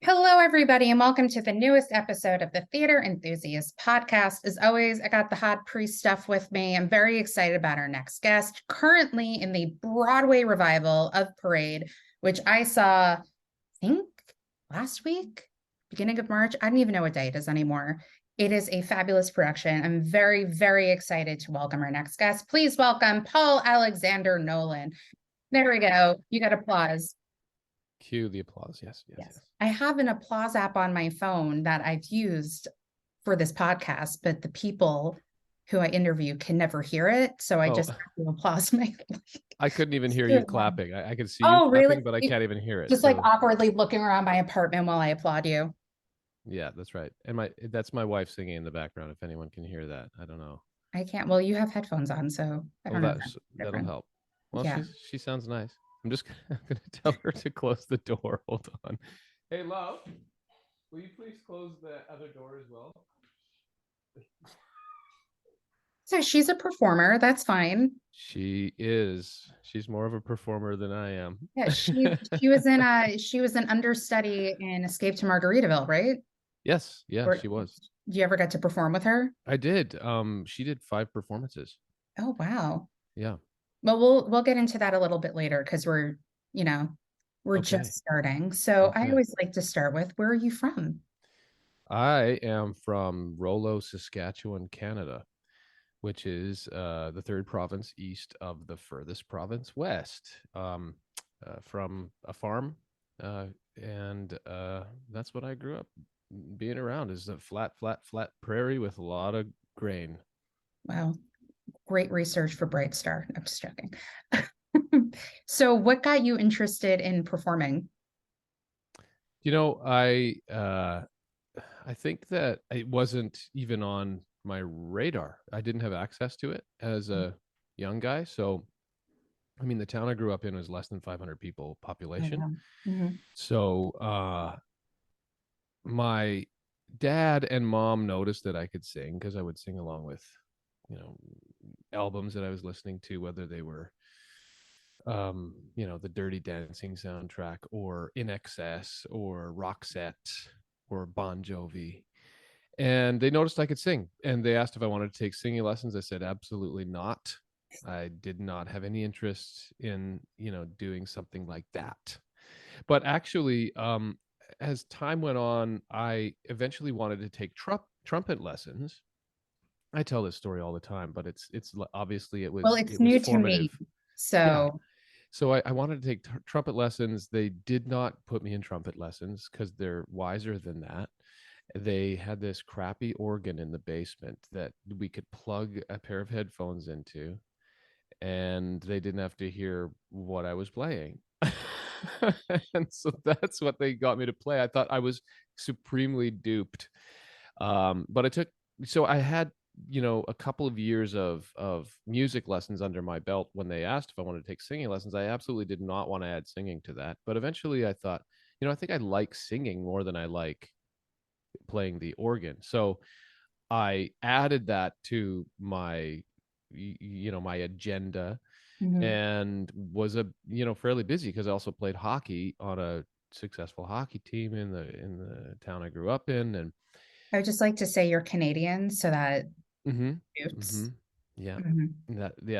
Hello, everybody, and welcome to the newest episode of the Theater Enthusiast podcast. As always, I got the hot priest stuff with me. I'm very excited about our next guest, currently in the Broadway revival of Parade, which I saw, I think, last week, beginning of March. I don't even know what day it is anymore. It is a fabulous production. I'm very, very excited to welcome our next guest. Please welcome Paul Alexander Nolan. There we go. You got applause. Cue the applause. Yes. I have an applause app on my phone that I've used for this podcast, but the people who I interview can never hear it. So I just have to applause my. I couldn't even hear you clapping. I could see you Oh, clapping, really? but I can't even hear it. Just like awkwardly looking around my apartment while I applaud you. Yeah, that's right. And that's my wife singing in the background. If anyone can hear that, I don't know. I can't. Well, you have headphones on, so I don't know. That'll help. Well, yeah. She sounds nice. I'm just gonna tell her to close the door. Hold on. Hey, love, will you please close the other door as well? So she's a performer. That's fine. She is. She's more of a performer than I am. Yeah, she was an understudy in Escape to Margaritaville, right? Yes, yeah, she was. Did you ever get to perform with her? I did. She did 5 performances. Oh, wow. Yeah. Well, we'll get into that a little bit later because we're just starting. So I always like to start with, where are you from? I am from Rollo, Saskatchewan, Canada, which is the 3rd province east of the furthest province west, from a farm. And that's what I grew up being around, is a flat prairie with a lot of grain. Wow. Great research for Bright Star. I'm just joking. So what got you interested in performing? I think that it wasn't even on my radar. I didn't have access to it as a young guy. So, I mean, the town I grew up in was less than 500 people population. So, my dad and mom noticed that I could sing because I would sing along with, albums that I was listening to, whether they were the Dirty Dancing soundtrack or In Excess or Roxette or Bon Jovi. And they noticed I could sing, and they asked if I wanted to take singing lessons. I said absolutely not. I did not have any interest in doing something like that. But actually, as time went on, I eventually wanted to take trumpet lessons. I tell this story all the time, but it's obviously it was new formative. to me. So I wanted to take trumpet lessons. They did not put me in trumpet lessons because they're wiser than that. They had this crappy organ in the basement that we could plug a pair of headphones into, and they didn't have to hear what I was playing. And so that's what they got me to play. I thought I was supremely duped. But I had a couple of years of music lessons under my belt. When they asked if I wanted to take singing lessons, I absolutely did not want to add singing to that. But eventually I thought, I think I like singing more than I like playing the organ. So I added that to my my agenda, and was fairly busy because I also played hockey on a successful hockey team in the town I grew up in. And I would just like to say you're Canadian, so that yeah,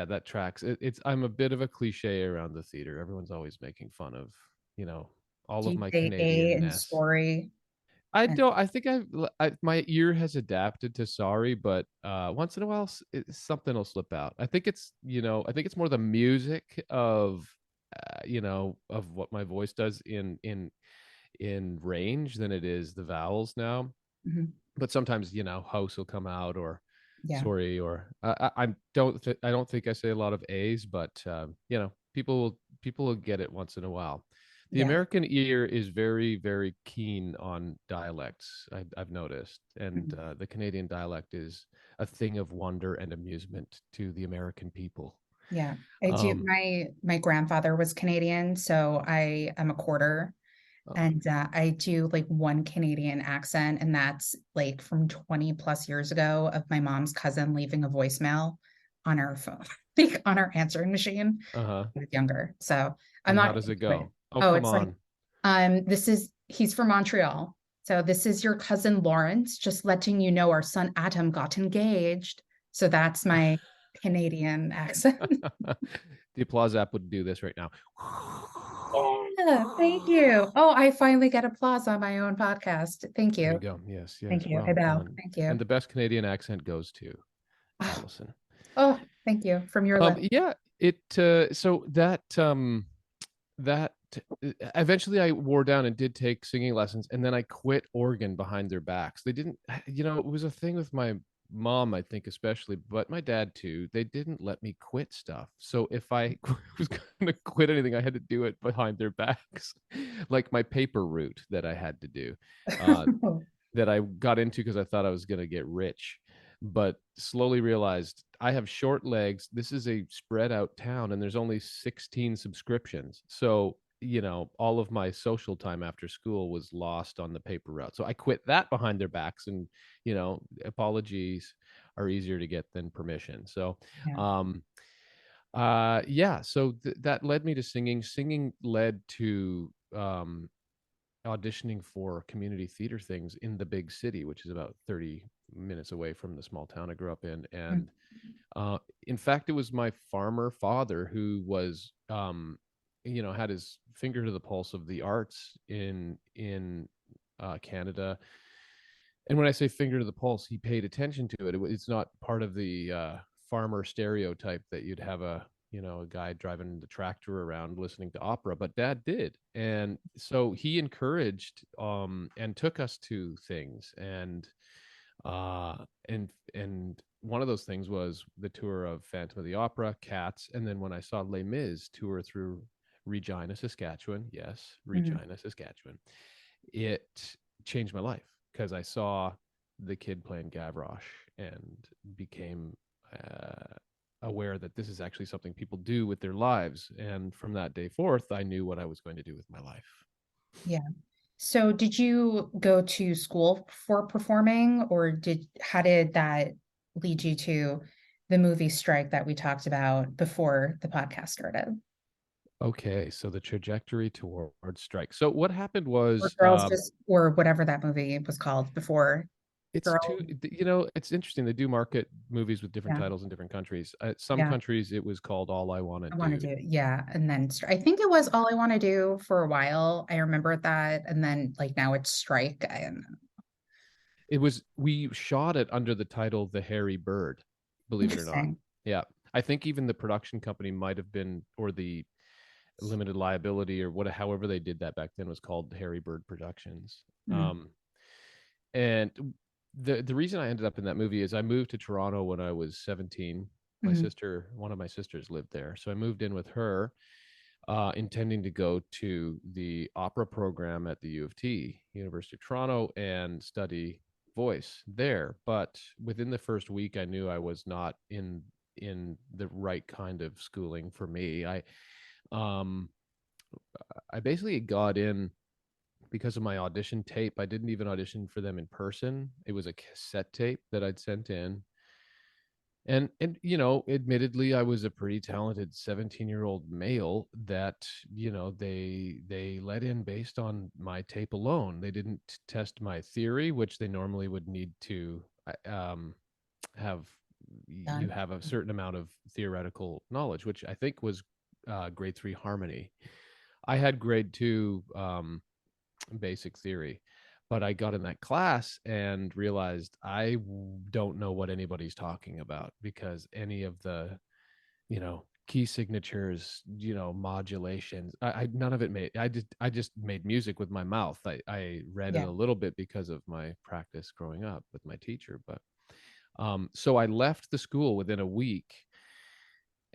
that tracks. I'm a bit of a cliche around the theater. Everyone's always making fun of all of my Canadian story. I don't. I think my ear has adapted to sorry, but once in a while something will slip out. I think it's more the music of of what my voice does in range than it is the vowels now. But sometimes house will come out, or sorry, or I don't think I say a lot of A's, but people will get it once in a while. The American ear is very, very keen on dialects, I've noticed. And the Canadian dialect is a thing of wonder and amusement to the American people. Yeah, I do. My grandfather was Canadian, so I am a quarter. And I do like one Canadian accent, and that's like from 20 plus years ago of my mom's cousin leaving a voicemail on her phone, like on her answering machine. I was younger. So I'm not. How does it go? Oh, come on. This is He's from Montreal. So this is your cousin Lawrence, just letting you know our son Adam got engaged. So that's my Canadian accent. The applause app would do this right now. Yeah, thank you. Oh, I finally get applause on my own podcast. Thank There you. you go. Yes, Thank yes. you. I Well bow. done. Thank And you. the best Canadian accent goes to Oh, Allison. oh, thank you from your lip. Yeah, it so that eventually I wore down and did take singing lessons, and then I quit organ behind their backs. They didn't, it was a thing with my mom, I think, especially, but my dad too. They didn't let me quit stuff. So if I was going to quit anything, I had to do it behind their backs, like my paper route that I had to do. Uh, that I got into because I thought I was going to get rich, but slowly realized I have short legs. This is a spread out town and there's only 16 subscriptions. So, all of my social time after school was lost on the paper route. So I quit that behind their backs, and, apologies are easier to get than permission. So, Yeah. yeah, so that led me to singing. Singing led to auditioning for community theater things in the big city, which is about 30 minutes away from the small town I grew up in. Mm, And in fact, it was my farmer father who was, had his finger to the pulse of the arts in Canada. And when I say finger to the pulse, he paid attention to it. It's not part of the farmer stereotype that you'd have a guy driving the tractor around listening to opera, but dad did. And so he encouraged and took us to things. Uh and one of those things was the tour of Phantom of the Opera, Cats, and then when I saw Les Mis tour through Regina, Saskatchewan, yes, mhm. Regina, Saskatchewan, it changed my life because I saw the kid playing Gavroche and became aware that this is actually something people do with their lives. And from that day forth, I knew what I was going to do with my life. Yeah. So did you go to school for performing, or how did that lead you to the movie strike that we talked about before the podcast started? Okay, so the trajectory towards strike. So what happened Or was, Girls Just, or whatever that movie was called before. it's Girl. too, it's interesting. They do market movies with different Yeah. titles in different countries. Some Yeah. countries it was called All I Want to I want to Do. do it. Yeah. And then I think it was All I Want to Do for a while. I remember that. And then like now it's Strike. We shot it under the title The Hairy Bird, believe it or not. Interesting. Yeah. I think even the production company might have been, or the limited liability, or however they did that back then, was called Harry Bird Productions. Mhm. And the reason I ended up in that movie is I moved to Toronto when I was 17. Mhm. One of my sisters lived there, so I moved in with her, intending to go to the opera program at the U of T, University of Toronto, and study voice there. But within the first week, I knew I was not in the right kind of schooling for me. Um I basically got in because of my audition tape. I didn't even audition for them in person. It was a cassette tape that I'd sent in. And admittedly, I was a pretty talented 17-year-old male that, they let in based on my tape alone. They didn't test my theory, which they normally would need to have. You Done. have a certain amount of theoretical knowledge, which I think was grade 3 harmony. I had grade 2 basic theory, but I got in that class and realized don't know what anybody's talking about, because any of the, key signatures, modulations, I none of it made. I just made music with my mouth. I read it Yeah. a little bit because of my practice growing up with my teacher, but so I left the school within a week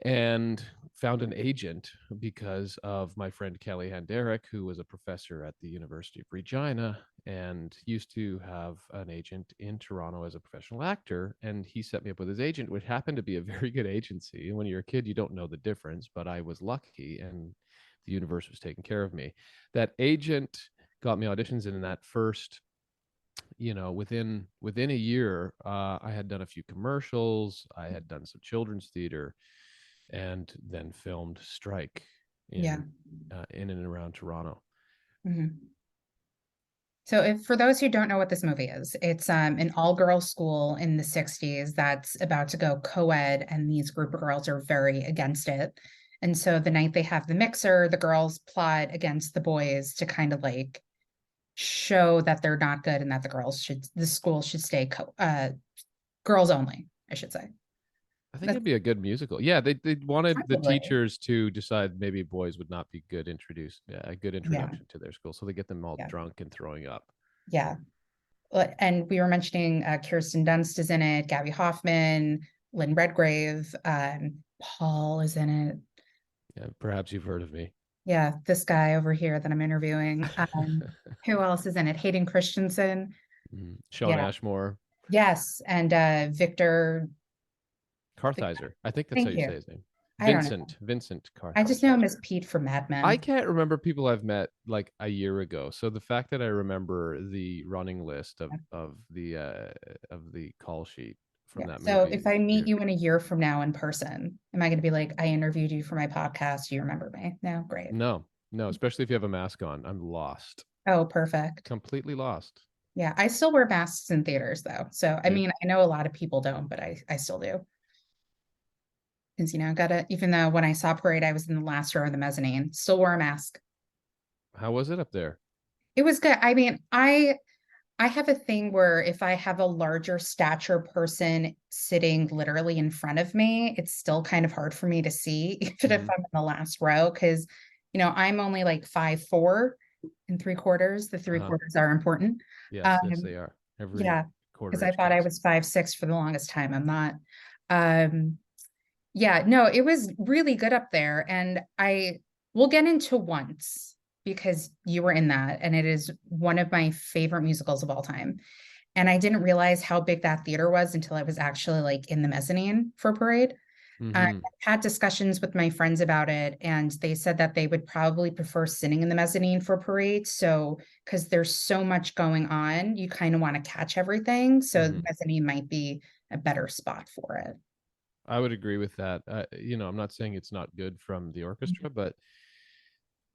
and found an agent because of my friend Kelly Handerick, who was a professor at the University of Regina and used to have an agent in Toronto as a professional actor. And he set me up with his agent, which happened to be a very good agency. And when you're a kid, you don't know the difference, but I was lucky and the universe was taking care of me. That agent got me auditions, and in that first, within a year, I had done a few commercials, I had done some children's theater, and then filmed Strike Yeah. in and around Toronto. Mhm. So, if for those who don't know what this movie is, it's an all-girls school in the 60s that's about to go co-ed, and these group of girls are very against it. And so the night they have the mixer, the girls plot against the boys to kind of like show that they're not good and that the school should stay girls only, I should say. I think That's it'd be a good musical. Yeah, they wanted the probably, teachers to decide maybe boys would not be good introduced, yeah, a good yeah, introduction to their school, so they get them all yeah, drunk and throwing up. yeah. And we were mentioning Kirsten Dunst is in it, Gabby Hoffman, Lynn Redgrave, Paul is in it. Yeah, perhaps you've heard of me. Yeah, this guy over here that I'm interviewing. Who else is in it? Hayden Christensen. Sean Yeah. Ashmore, Yes. And Victor. Kartheiser. I think that's how Thank you say you. his name. I don't know. Vincent I just know him as Kartheiser. Pete from Mad I Men. can't remember people I've met like a year ago. So the fact that I remember the running list of the call sheet from Yeah. that So movie if is I meet weird. you in a year from now in person, am I going to be like, I interviewed you for my podcast? Do you remember me? No, great. No, no, especially if you have a mask on. I'm lost. Oh, perfect. Completely lost. Yeah. I still wear masks in theaters though. So, I Yep. mean, I know a lot of people don't, but I still do. Because, gotta, even though when I saw Parade, I was in the last row of the mezzanine, still wore a mask. How was it up there? It was good. I mean, I have a thing where if I have a larger stature person sitting literally in front of me, it's still kind of hard for me to see, even if Hmm. I'm in the last row, because I'm only like 5'4" and 3/4. The three Uh-huh. quarters are important. Yes, yes, Um, they are. Every yeah, quarter because I inch thought I counts. was 5'6" for the longest time. I'm not. Um, yeah, no, it was really good up there. And I will get into Once because you were in that, and it is one of my favorite musicals of all time. And I didn't realize how big that theater was until I was actually like in the mezzanine for Parade. I Hmm. had discussions with my friends about it, and they said that they would probably prefer sitting in the mezzanine for Parade. So, because there's so much going on, you kind of want to catch everything. So, the Hmm. mezzanine might be a better spot for it. I would agree with that. I'm not saying it's not good from the orchestra, but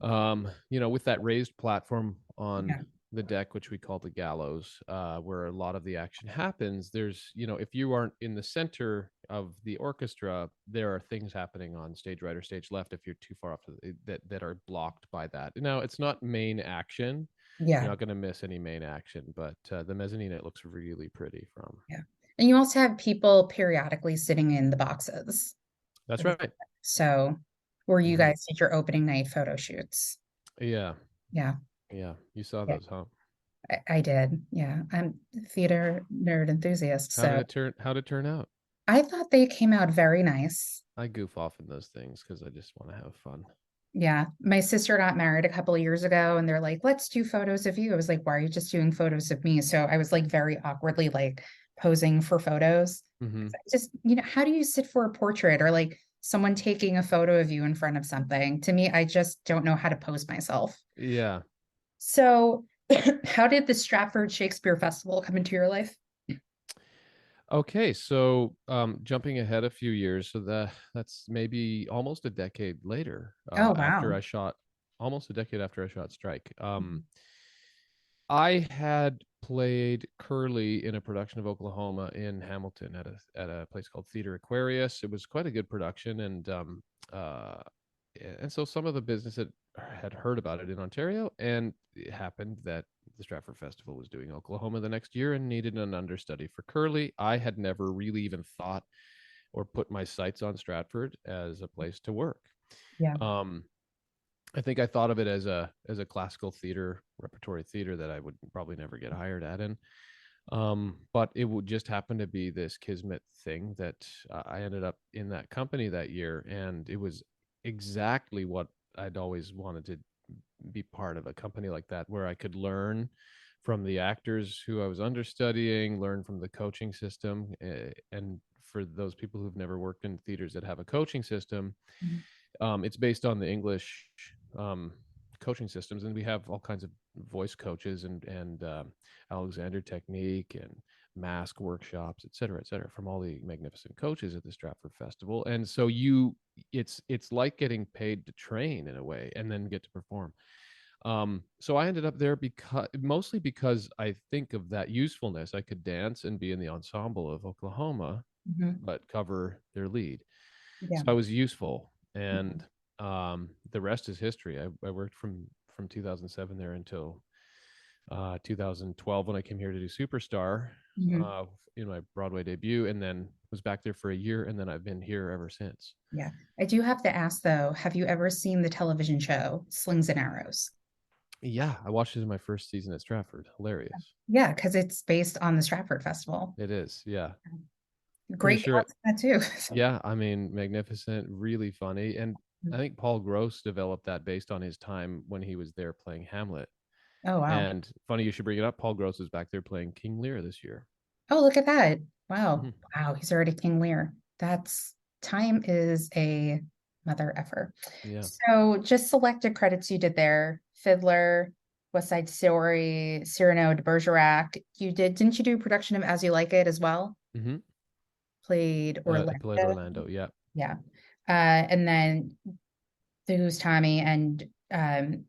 with that raised platform on Yeah. the deck, which we call the gallows, where a lot of the action happens, if you aren't in the center of the orchestra, there are things happening on stage right or stage left if you're too far off that are blocked by that. Now, it's not main action. You're Yeah. not going to miss any main action, but the mezzanine, it looks really pretty from. Yeah. And you also have people periodically sitting in the boxes. That's right. So, where you Hmm. guys did your opening night photo shoots. Yeah. Yeah. Yeah. You saw Yeah. those, huh? I did. Yeah. I'm a theater nerd enthusiast. So How did it turn out? I thought they came out very nice. I goof off in those things because I just want to have fun. Yeah. My sister got married a couple of years ago and they're like, let's do photos of you. I was like, why are you just doing photos of me? So I was like very awkwardly like posing for photos. Hmm. Just, how do you sit for a portrait or like someone taking a photo of you in front of something? To me, I just don't know how to pose myself. Yeah. So, how did the Stratford Shakespeare Festival come into your life? Okay, so jumping ahead a few years, so that's maybe almost a decade later, Oh, wow. almost a decade after I shot Strike. I had played Curly in a production of Oklahoma in Hamilton at a place called Theater Aquarius. It was quite a good production, uh, and so some of the business had heard about it in Ontario, and it happened that the Stratford Festival was doing Oklahoma the next year and needed an understudy for Curly. I had never really even thought or put my sights on Stratford as a place to work. Yeah. Um, I think I thought of it as a classical theater, repertory theater that I would probably never get hired at in. But it would just happen to be this kismet thing that I ended up in that company that year, and it was exactly what I'd always wanted to be part of, a company like that where I could learn from the actors who I was understudying, learn from the coaching system, and for those people who've never worked in theaters that have a coaching system, Mhm. it's based on the English um, coaching systems, and we have all kinds of voice coaches and Alexander technique and mask workshops, et cetera, from all the magnificent coaches at the Stratford Festival. And so it's like getting paid to train in a way, and then get to perform. So I ended up there because mostly because I think of that usefulness. I could dance and be in the ensemble of Oklahoma, Mhm. but cover their lead. Yeah. So I was useful, and the rest is history. I worked from 2007 there until 2012 when I came here to do Superstar Mhm. in my Broadway debut, and then was back there for a year, and then I've been here ever since. Yeah. I do have to ask though, have you ever seen the television show Slings and Arrows? Yeah, I watched it in my first season at Stratford. Hilarious. Yeah, because it's based on the Stratford Festival. It is. Yeah. Pretty Great sure it. cast in that too. Yeah, I mean, magnificent, really funny. And I think Paul Gross developed that based on his time when he was there playing Hamlet. Oh wow. And funny you should bring it up. Paul Gross is back there playing King Lear this year. Oh, look at that. Wow. Hmm. Wow, he's already King Lear. That's time is a mother effer. Yeah. So just selected credits you did there. Fiddler, West Side Story, Cyrano de Bergerac. Didn't you do production of As You Like It as well? Hmm. Played I played Orlando. Orlando. Yeah. Yeah. And then The Who's Tommy and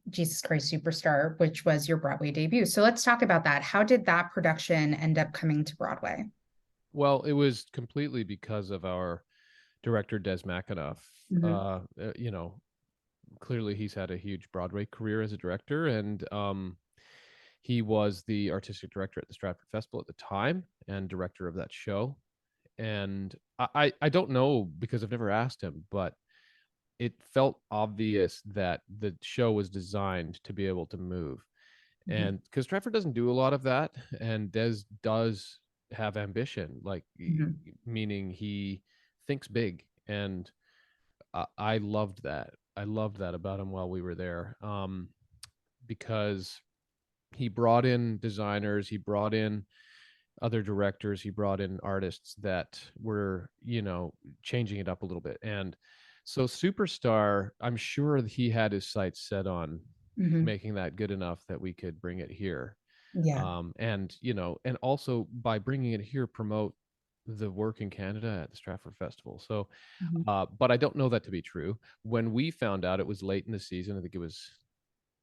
Jesus Christ Superstar, which was your Broadway debut. So let's talk about that. How did that production end up coming to Broadway? Well, it was completely because of our director, Des McAnuff. Hmm. You know, clearly he's had a huge Broadway career as a director, and he was the artistic director at the Stratford Festival at the time and director of that show. And I don't know because I've never asked him, but it felt obvious that the show was designed to be able to move. Hmm. And because Stratford doesn't do a lot of that, and Des does have ambition, like Hmm. meaning he thinks big, and I loved that. I loved that about him while we were there, because he brought in designers, he brought in other directors, he brought in artists that were, changing it up a little bit. And so Superstar, I'm sure he had his sights set on Hmm. making that good enough that we could bring it here. Yeah. And and also by bringing it here, promote the work in Canada at the Stratford Festival. So Hmm. but I don't know that to be true. When we found out, it was late in the season. I think it was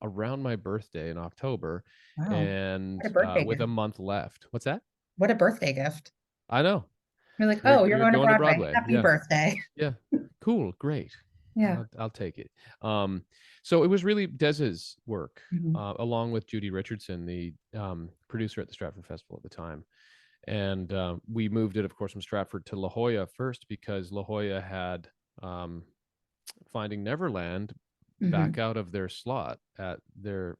around my birthday in October, Wow. and What a birthday with a gift. month left. What's that? What a birthday gift. I know. You're like, We're oh, you're we're going to going to Broadway. Broadway. Happy Yeah. birthday. Yeah. Cool. Great. Yeah. I'll take it. So it was really Des's work, Hmm. along with Judy Richardson, the producer at the Stratford Festival at the time. And we moved it, of course, from Stratford to La Jolla first because La Jolla had um, Finding Neverland back Hmm. out of their slot at their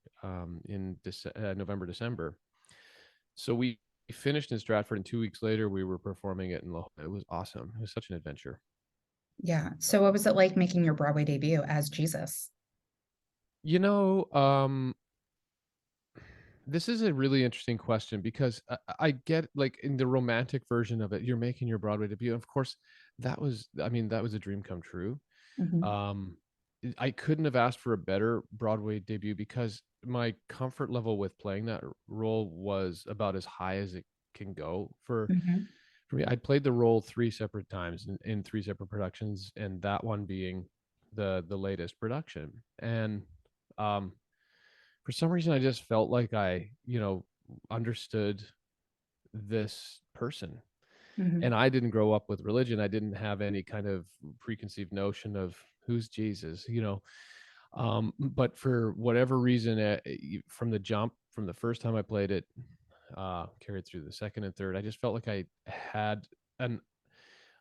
in November, December. So we finished in Stratford, and 2 weeks later, we were performing it in La Jolla. It was awesome. It was such an adventure. Yeah. So what was it like making your Broadway debut as Jesus? You know, this is a really interesting question because I get, like, in the romantic version of it, you're making your Broadway debut. Of course, I mean, that was a dream come true. Hmm. Um, I couldn't have asked for a better Broadway debut because my comfort level with playing that role was about as high as it can go Hmm. for me. I'd played the role three separate times in three separate productions, and that one being the latest production. And um, for some reason, I just felt like I, understood this person. And Hmm. I didn't grow up with religion. I didn't have any kind of preconceived notion of who's Jesus. But for whatever reason, from the jump, from the first time I played it, carried through the second and third, I just felt like I had an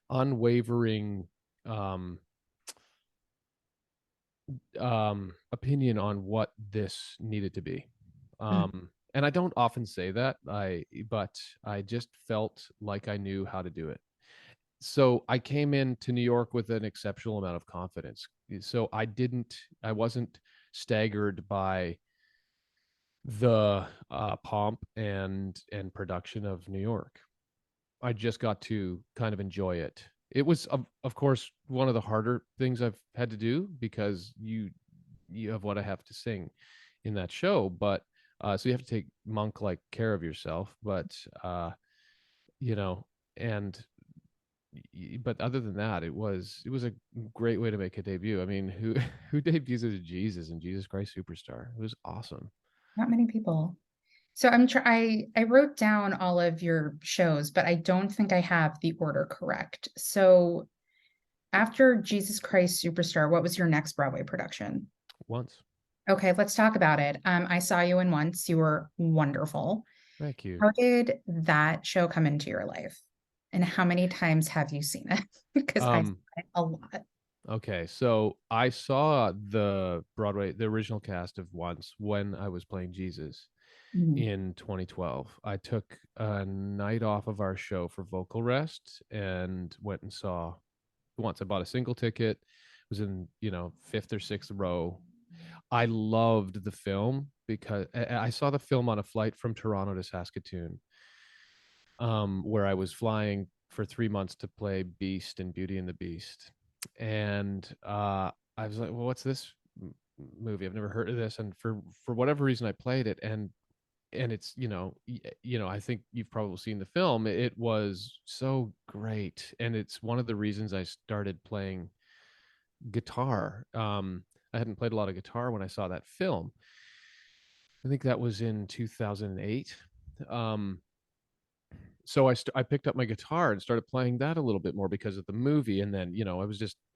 unwavering um, opinion on what this needed to be. And I don't often say that, but I just felt like I knew how to do it. So I came into New York with an exceptional amount of confidence. So I wasn't staggered by the pomp and production of New York. I just got to kind of enjoy it. It was, of course, one of the harder things I've had to do because you have what I have to sing in that show, but so you have to take monk like care of yourself. But you know, and but other than that, it was a great way to make a debut. I mean, who who debuts as Jesus and Jesus Christ Superstar? It was awesome. Not many people. So I wrote down all of your shows, but I don't think I have the order correct. So after Jesus Christ Superstar, what was your next Broadway production? Once. Okay, let's talk about it. I saw you in once. You were wonderful. Thank you. How did that show come into your life? And how many times have you seen it? Because I saw Um, it a lot. okay, so I saw the original cast of Once when I was playing Jesus Mhm. in 2012. I took a night off of our show for vocal rest and went and saw Once. I bought a single ticket, was in, fifth or sixth row. I loved the film because I saw the film on a flight from Toronto to Saskatoon, where I was flying for 3 months to play Beast in Beauty and the Beast. And I was like, well, what's this movie? I've never heard of this. And for whatever reason, I played it, and it's, I think you've probably seen the film. It was so great, and it's one of the reasons I started playing guitar. I hadn't played a lot of guitar when I saw that film. I think that was in 2008. Um, so I picked up my guitar and started playing that a little bit more because of the movie. And then,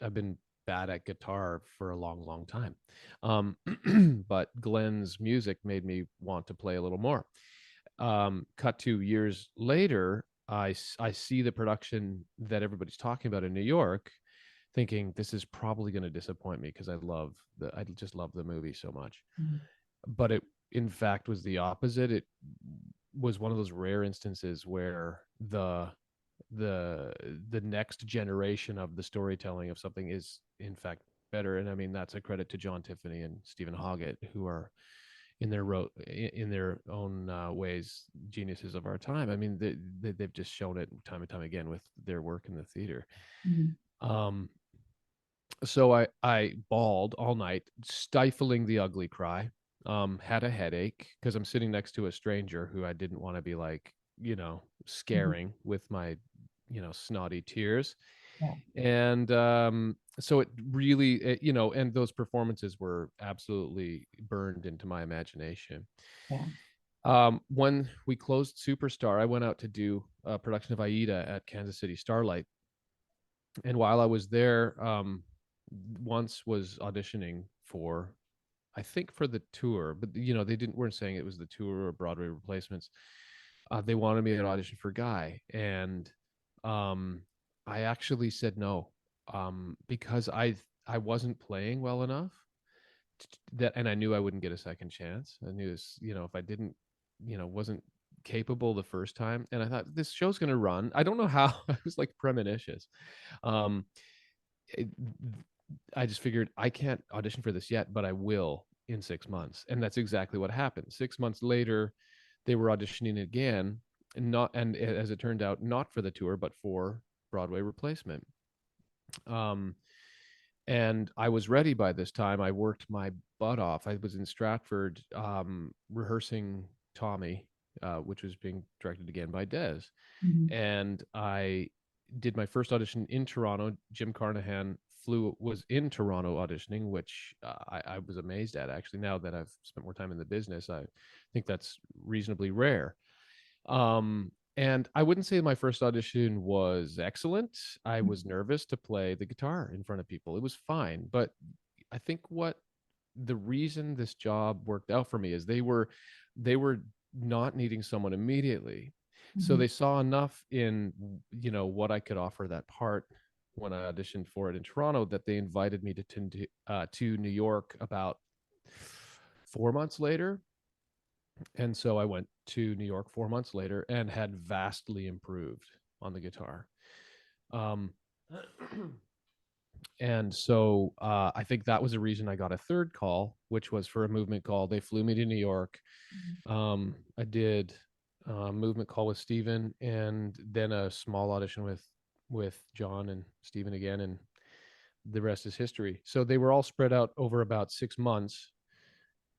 I've been bad at guitar for a long, long time. Um, but Glenn's music made me want to play a little more. Cut 2 years later, I see the production that everybody's talking about in New York, thinking this is probably going to disappoint me because I just love the movie so much. Mhm. But it, in fact, was the opposite. It was one of those rare instances where the the next generation of the storytelling of something is in fact better. And I mean, that's a credit to John Tiffany and Stephen Hoggett, who are in their own ways geniuses of our time. I mean, they've just shown it time and time again with their work in the theater. Mhm. um so I bawled all night, stifling the ugly cry. Had a headache because I'm sitting next to a stranger who I didn't want to be like, Mhm. scaring with my, snotty tears. Yeah, And so it really, and those performances were absolutely burned into my imagination. yeah. When we closed Superstar, I went out to do a production of Aida at Kansas City Starlight. And while I was there, once was auditioning for, I think, for the tour, but they weren't saying it was the tour or Broadway replacements. They wanted me to audition for Guy, and um, I actually said no, because I wasn't playing well enough that, and I knew I wouldn't get a second chance. I knew this, if I didn't, wasn't capable the first time, and I thought this show's going to run. I don't know how. I was like premonitious. Um, it, I just figured I can't audition for this yet, but I will in 6 months. And that's exactly what happened. 6 months later, they were auditioning again, and as it turned out, not for the tour, but for Broadway replacement. Um, and I was ready by this time. I worked my butt off. I was in Stratford, rehearsing Tommy, which was being directed again by Des. Mhm. And I did my first audition in Toronto. Jim Carnahan was in Toronto auditioning, which I was amazed at, actually. Now that I've spent more time in the business, I think that's reasonably rare. And I wouldn't say my first audition was excellent. I was nervous to play the guitar in front of people. It was fine, but I think what the reason this job worked out for me is they were not needing someone immediately. So Mhm. they saw enough in, what I could offer that part when I auditioned for it in Toronto, that they invited me to New York about 4 months later. And so I went to New York 4 months later and had vastly improved on the guitar. Um, and so I think that was the reason I got a third call, which was for a movement call. They flew me to New York. I did a movement call with Steven, and then a small audition with John and Steven again, and the rest is history. So they were all spread out over about 6 months,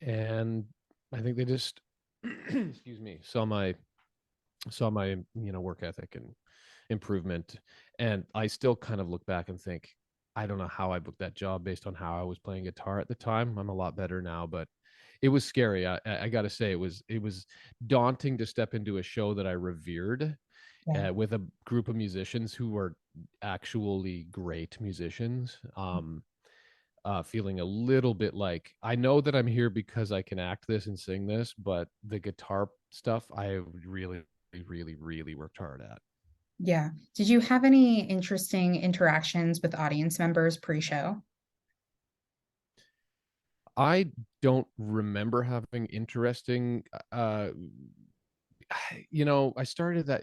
and I think they just excuse me, saw my work ethic and improvement. And I still kind of look back and think, I don't know how I booked that job based on how I was playing guitar at the time. I'm a lot better now, but it was scary. I got to say, it was daunting to step into a show that I revered, Yeah. with a group of musicians who were actually great musicians. Feeling a little bit like, I know that I'm here because I can act this and sing this, but the guitar stuff I really, really, really worked hard at. Yeah. Did you have any interesting interactions with audience members pre-show? I don't remember having interesting I started that.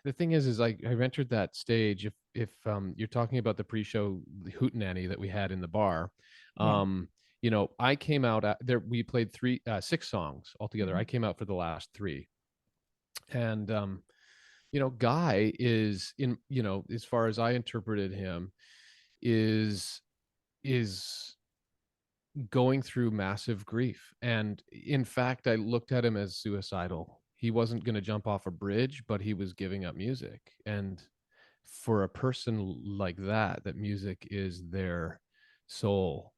The thing is I entered that stage. If you're talking about the pre-show hootenanny that we had in the bar, Yeah. um, I came out there. We played six songs altogether. I Mhm. came out for the last three, and Guy is in. As far as I interpreted him, is is going through massive grief. And in fact, I looked at him as suicidal. He wasn't going to jump off a bridge, but he was giving up music. And for a person like that music is their soul,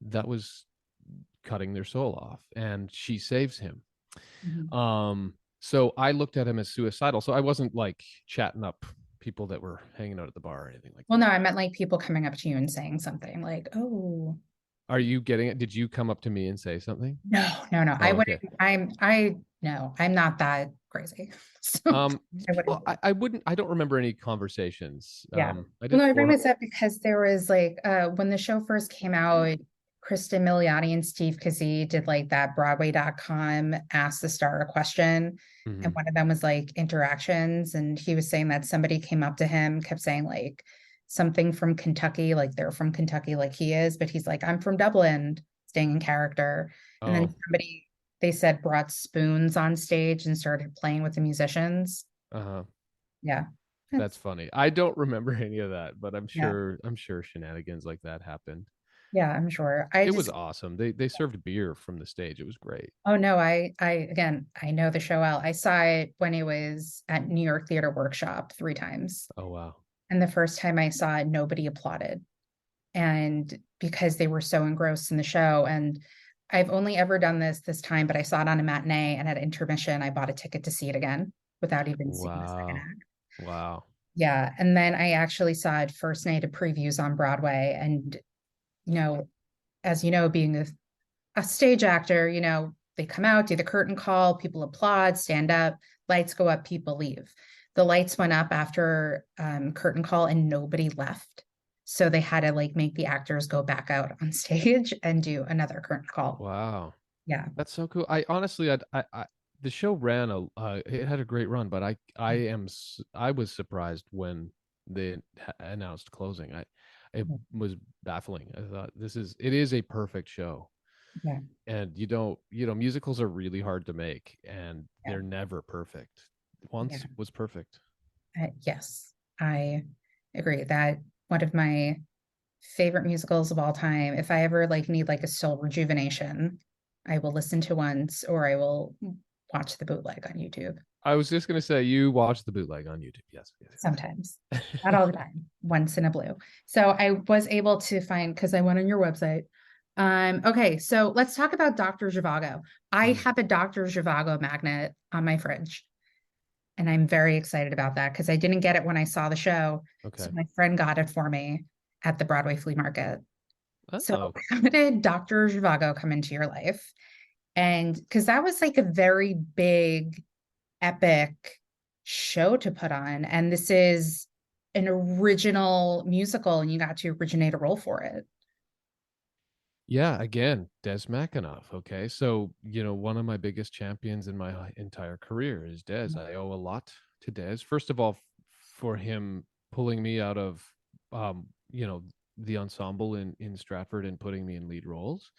that was cutting their soul off. And she saves him. Mhm. So I looked at him as suicidal. So I wasn't like chatting up people that were hanging out at the bar or anything like Well, that. no, I meant like people coming up to you and saying something like, "Oh, Are you getting it? Did you come up to me and say something? no, no, no. I Oh, wouldn't, okay. no, I'm not that crazy." So Um, I wouldn't. I wouldn't. I don't remember any conversations. Yeah. I Well, did no, I bring 400. this up because there was like when the show first came out, Kristen Milioti and Steve Kazee did like that Broadway.com Ask the Star a question. And Mhm. one of them was like interactions. And he was saying that somebody came up to him, kept saying like something from Kentucky, like they're from Kentucky, like he is, but he's like, I'm from Dublin, staying in character. And then Oh, somebody, they said, brought spoons on stage and started playing with the musicians. uh-huh. Yeah. That's It's, funny. I don't remember any of that, but I'm yeah. sure I'm sure shenanigans like that happened. Yeah, I'm sure. I It was just, awesome. They served beer from the stage. It was great. oh no, again, I know the show well. I saw it when it was at New York Theater Workshop 3 times. Oh wow. And the first time I saw it, nobody applauded. And because they were so engrossed in the show. And I've only ever done this time, but I saw it on a matinee and at intermission, I bought a ticket to see it again without even seeing the second Wow. act. Wow. Yeah. And then I actually saw it first night of previews on Broadway. And, you know, as you know, being a stage actor, they come out, do the curtain call, people applaud, stand up, lights go up, people leave. The lights went up after curtain call and nobody left. So they had to like make the actors go back out on stage and do another curtain call. Wow. Yeah. That's so cool. I honestly, the show ran it had a great run, but I was surprised when they announced closing. It was baffling. I thought it is a perfect show, Yeah. and musicals are really hard to make, and Yeah. they're never perfect. Yeah. Once was perfect. Yes, I agree that one of my favorite musicals of all time. If I ever like need like a soul rejuvenation, I will listen to once or I will watch the bootleg on YouTube. I was just gonna say you watched the bootleg on YouTube. Yes, Sometimes, yes, not all the yes. time, once in a blue. So I was able to find because I went on your website. Okay, so let's talk about Dr. Zhivago. I Mhm. have a Dr. Zhivago magnet on my fridge, and I'm very excited about that because I didn't get it when I saw the show. So Okay. my friend got it for me at the Broadway flea market. So Oh, how did Dr. Zhivago come into your life? And because that was like a very big epic show to put on. And this is an original musical, and you got to originate a role for it. yeah, again, Des McAnuff. Okay. So, one of my biggest champions in my entire career is Des. I owe a lot to Des. First of all, for him pulling me out of, um, you know, the ensemble in Stratford and putting me in lead roles,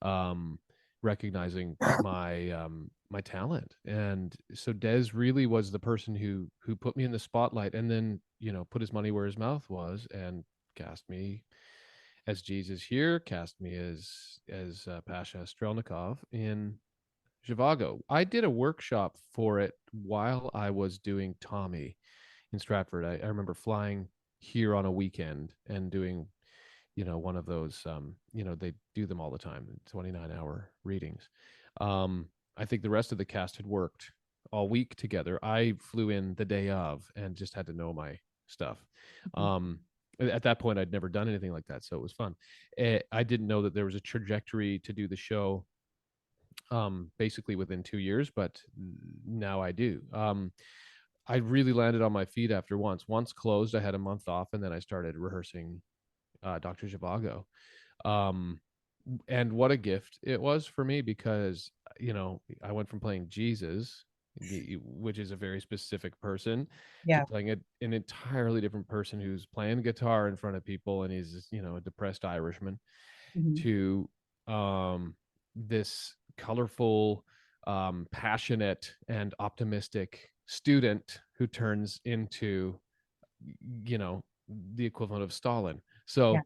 um, recognizing my talent. And so Des really was the person who put me in the spotlight and then, put his money where his mouth was and cast me as Jesus here, cast me as Pasha Strelnikov in Zhivago. I did a workshop for it while I was doing Tommy in Stratford. I remember flying here on a weekend and doing, one of those, they do them all the time, 29-hour readings. um I think the rest of the cast had worked all week together. I flew in the day of and just had to know my stuff. Mhm. um at that point I'd never done anything like that, so it was fun. I didn't know that there was a trajectory to do the show basically within 2 years, but now I do. I really landed on my feet after once closed. I had a month off, and then I started rehearsing Dr. Zhivago. um and what a gift it was for me, because I went from playing Jesus, which is a very specific person, to Yeah. playing an entirely different person who's playing guitar in front of people, and he's a depressed Irishman, Mhm. to this colorful, passionate, and optimistic student who turns into, you know, the equivalent of Stalin. Yeah. So,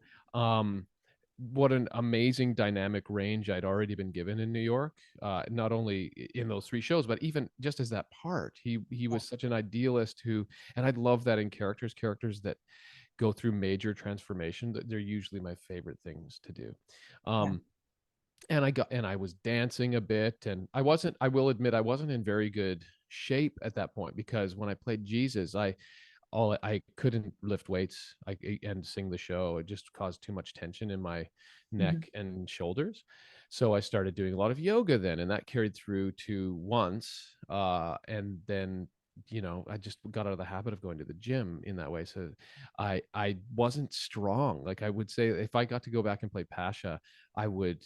what an amazing dynamic range I'd already been given in New York. Not only in those three shows, but even just as that part, he Yeah. was such an idealist who, and I'd love that in characters that go through major transformation. They're usually my favorite things to do. Yeah. Um, and I was dancing a bit, and I will admit I wasn't in very good shape at that point, because when I played Jesus, I couldn't lift weights and sing the show. It just caused too much tension in my Mhm. neck and shoulders. So I started doing a lot of yoga then, and that carried through to once. And then, I just got out of the habit of going to the gym in that way. So I wasn't strong. Like, I would say if I got to go back and play Pasha, I would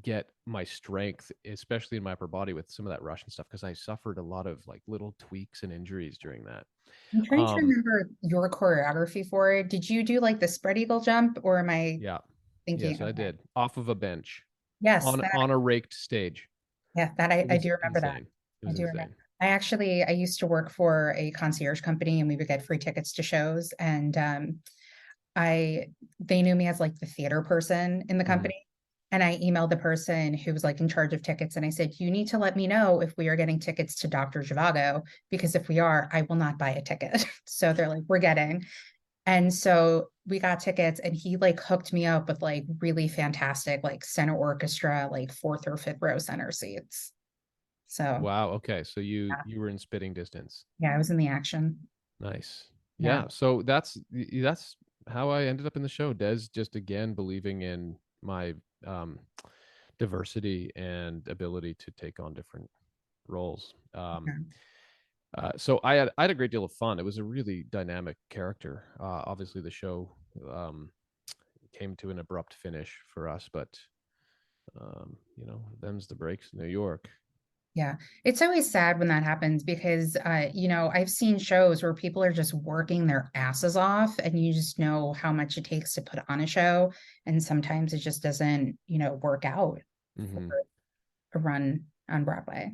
get my strength, especially in my upper body, with some of that Russian stuff, because I suffered a lot of like little tweaks and injuries during that. I'm trying to Um, remember your choreography for it. Did you do like the spread eagle jump, or am I yeah, thinking? yes, I Okay. did, off of a bench, Yes, on a raked stage. yeah, that It I was do remember that. insane. It I was do remember. insane. I used to work for a concierge company, and we would get free tickets to shows. And I they knew me as like the theater person in the Hmm. company. And I emailed the person who was like in charge of tickets, and I said, "You need to let me know if we are getting tickets to Dr. Zhivago, because if we are, I will not buy a ticket." So they're like, "We're getting." And so we got tickets, and he like hooked me up with like really fantastic like center orchestra, like fourth or fifth row center seats. So Wow. Okay, so you yeah, you were in spitting distance. yeah, I was in the action. Nice. Yeah. Yeah. So that's how I ended up in the show. Des just again believing in my um, diversity and ability to take on different roles. Okay. So I had a great deal of fun. It was a really dynamic character. Obviously, the show um, came to an abrupt finish for us, but them's the breaks in New York. Yeah. It's always sad when that happens because I've seen shows where people are just working their asses off, and you just know how much it takes to put on a show. And sometimes it just doesn't, work out for Hmm. a run on Broadway.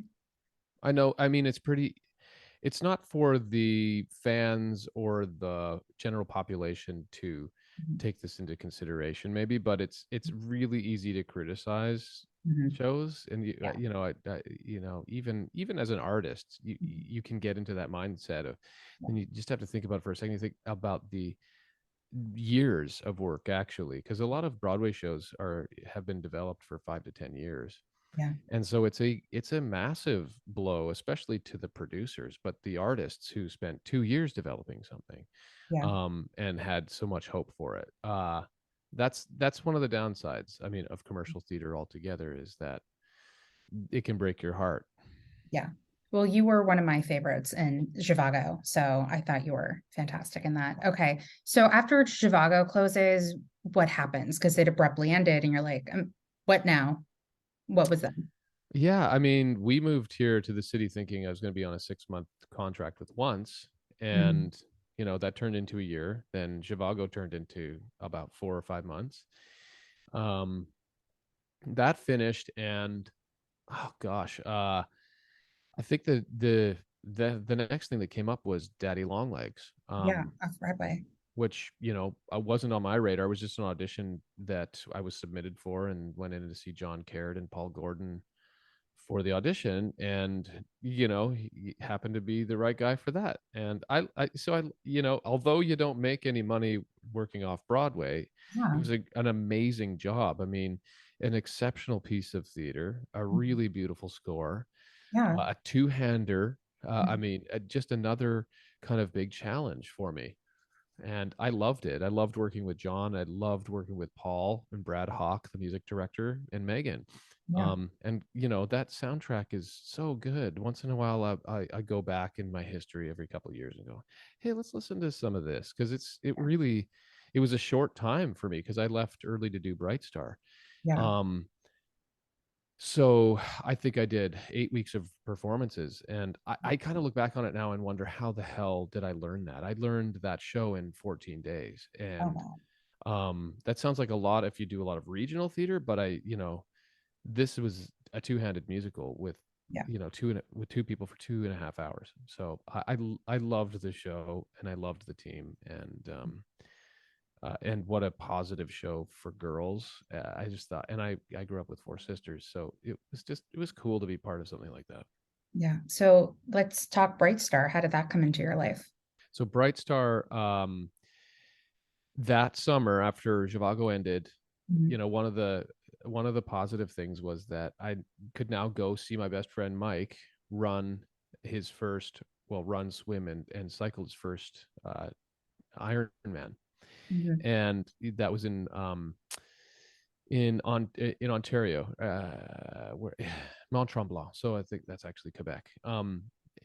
I know. I mean, it's not for the fans or the general population to Mhm. take this into consideration, maybe, but it's really easy to criticize Mhm. shows, and Yeah. even as an artist, you can get into that mindset of, Yeah. and you just have to think about it for a second. You think about the years of work, actually, because a lot of Broadway shows have been developed for 5 to 10 years, Yeah. and so it's a massive blow, especially to the producers, but the artists who spent 2 years developing something, Yeah. and had so much hope for it. That's one of the downsides, I mean, of commercial theater altogether, is that it can break your heart. Yeah. Well, you were one of my favorites in Zhivago, so I thought you were fantastic in that. Okay. So after Zhivago closes, what happens? Because it abruptly ended, and you're like, what now? What was that? Yeah, I mean, we moved here to the city thinking I was going to be on a 6-month contract with Once, Mhm. and that turned into a year. Then Zhivago turned into about 4 or 5 months. Um, that finished, and oh gosh, I think the next thing that came up was Daddy Longlegs, Yeah, off Broadway. which I wasn't on my radar. It was just an audition that I was submitted for, and went in to see John Caird and Paul Gordon for the audition, and he happened to be the right guy for that. And although you don't make any money working off Broadway, it Yeah. was an amazing job. I mean, an exceptional piece of theater, a really beautiful score, Yeah. a two-hander. I mean, just another kind of big challenge for me, and I loved it. I loved working with John. I loved working with Paul and Brad Hawk, the music director, and Megan. Yeah. And that soundtrack is so good. Once in a while, I go back in my history every couple of years and go, "Hey, let's listen to some of this," because it was a short time for me because I left early to do Bright Star. Yeah. Um, so I think I did 8 weeks of performances, and I kind of look back on it now and wonder how the hell did I learn that? I learned that show in 14 days, Oh, and wow. that sounds like a lot if you do a lot of regional theater, but this was a two-handed musical with Yeah. with two people for 2.5 hours. So I loved the show, and I loved the team, and what a positive show for girls. I just thought, and I grew up with four sisters, so it was cool to be part of something like that. Yeah. So let's talk Bright Star. How did that come into your life? So Bright Star, that summer after Zhivago ended, Mhm. one of the positive things was that I could now go see my best friend Mike run his first, run, swim, and cycle his first Ironman, Mhm. and that was in Ontario, where Mont Tremblant. So I think that's actually Quebec.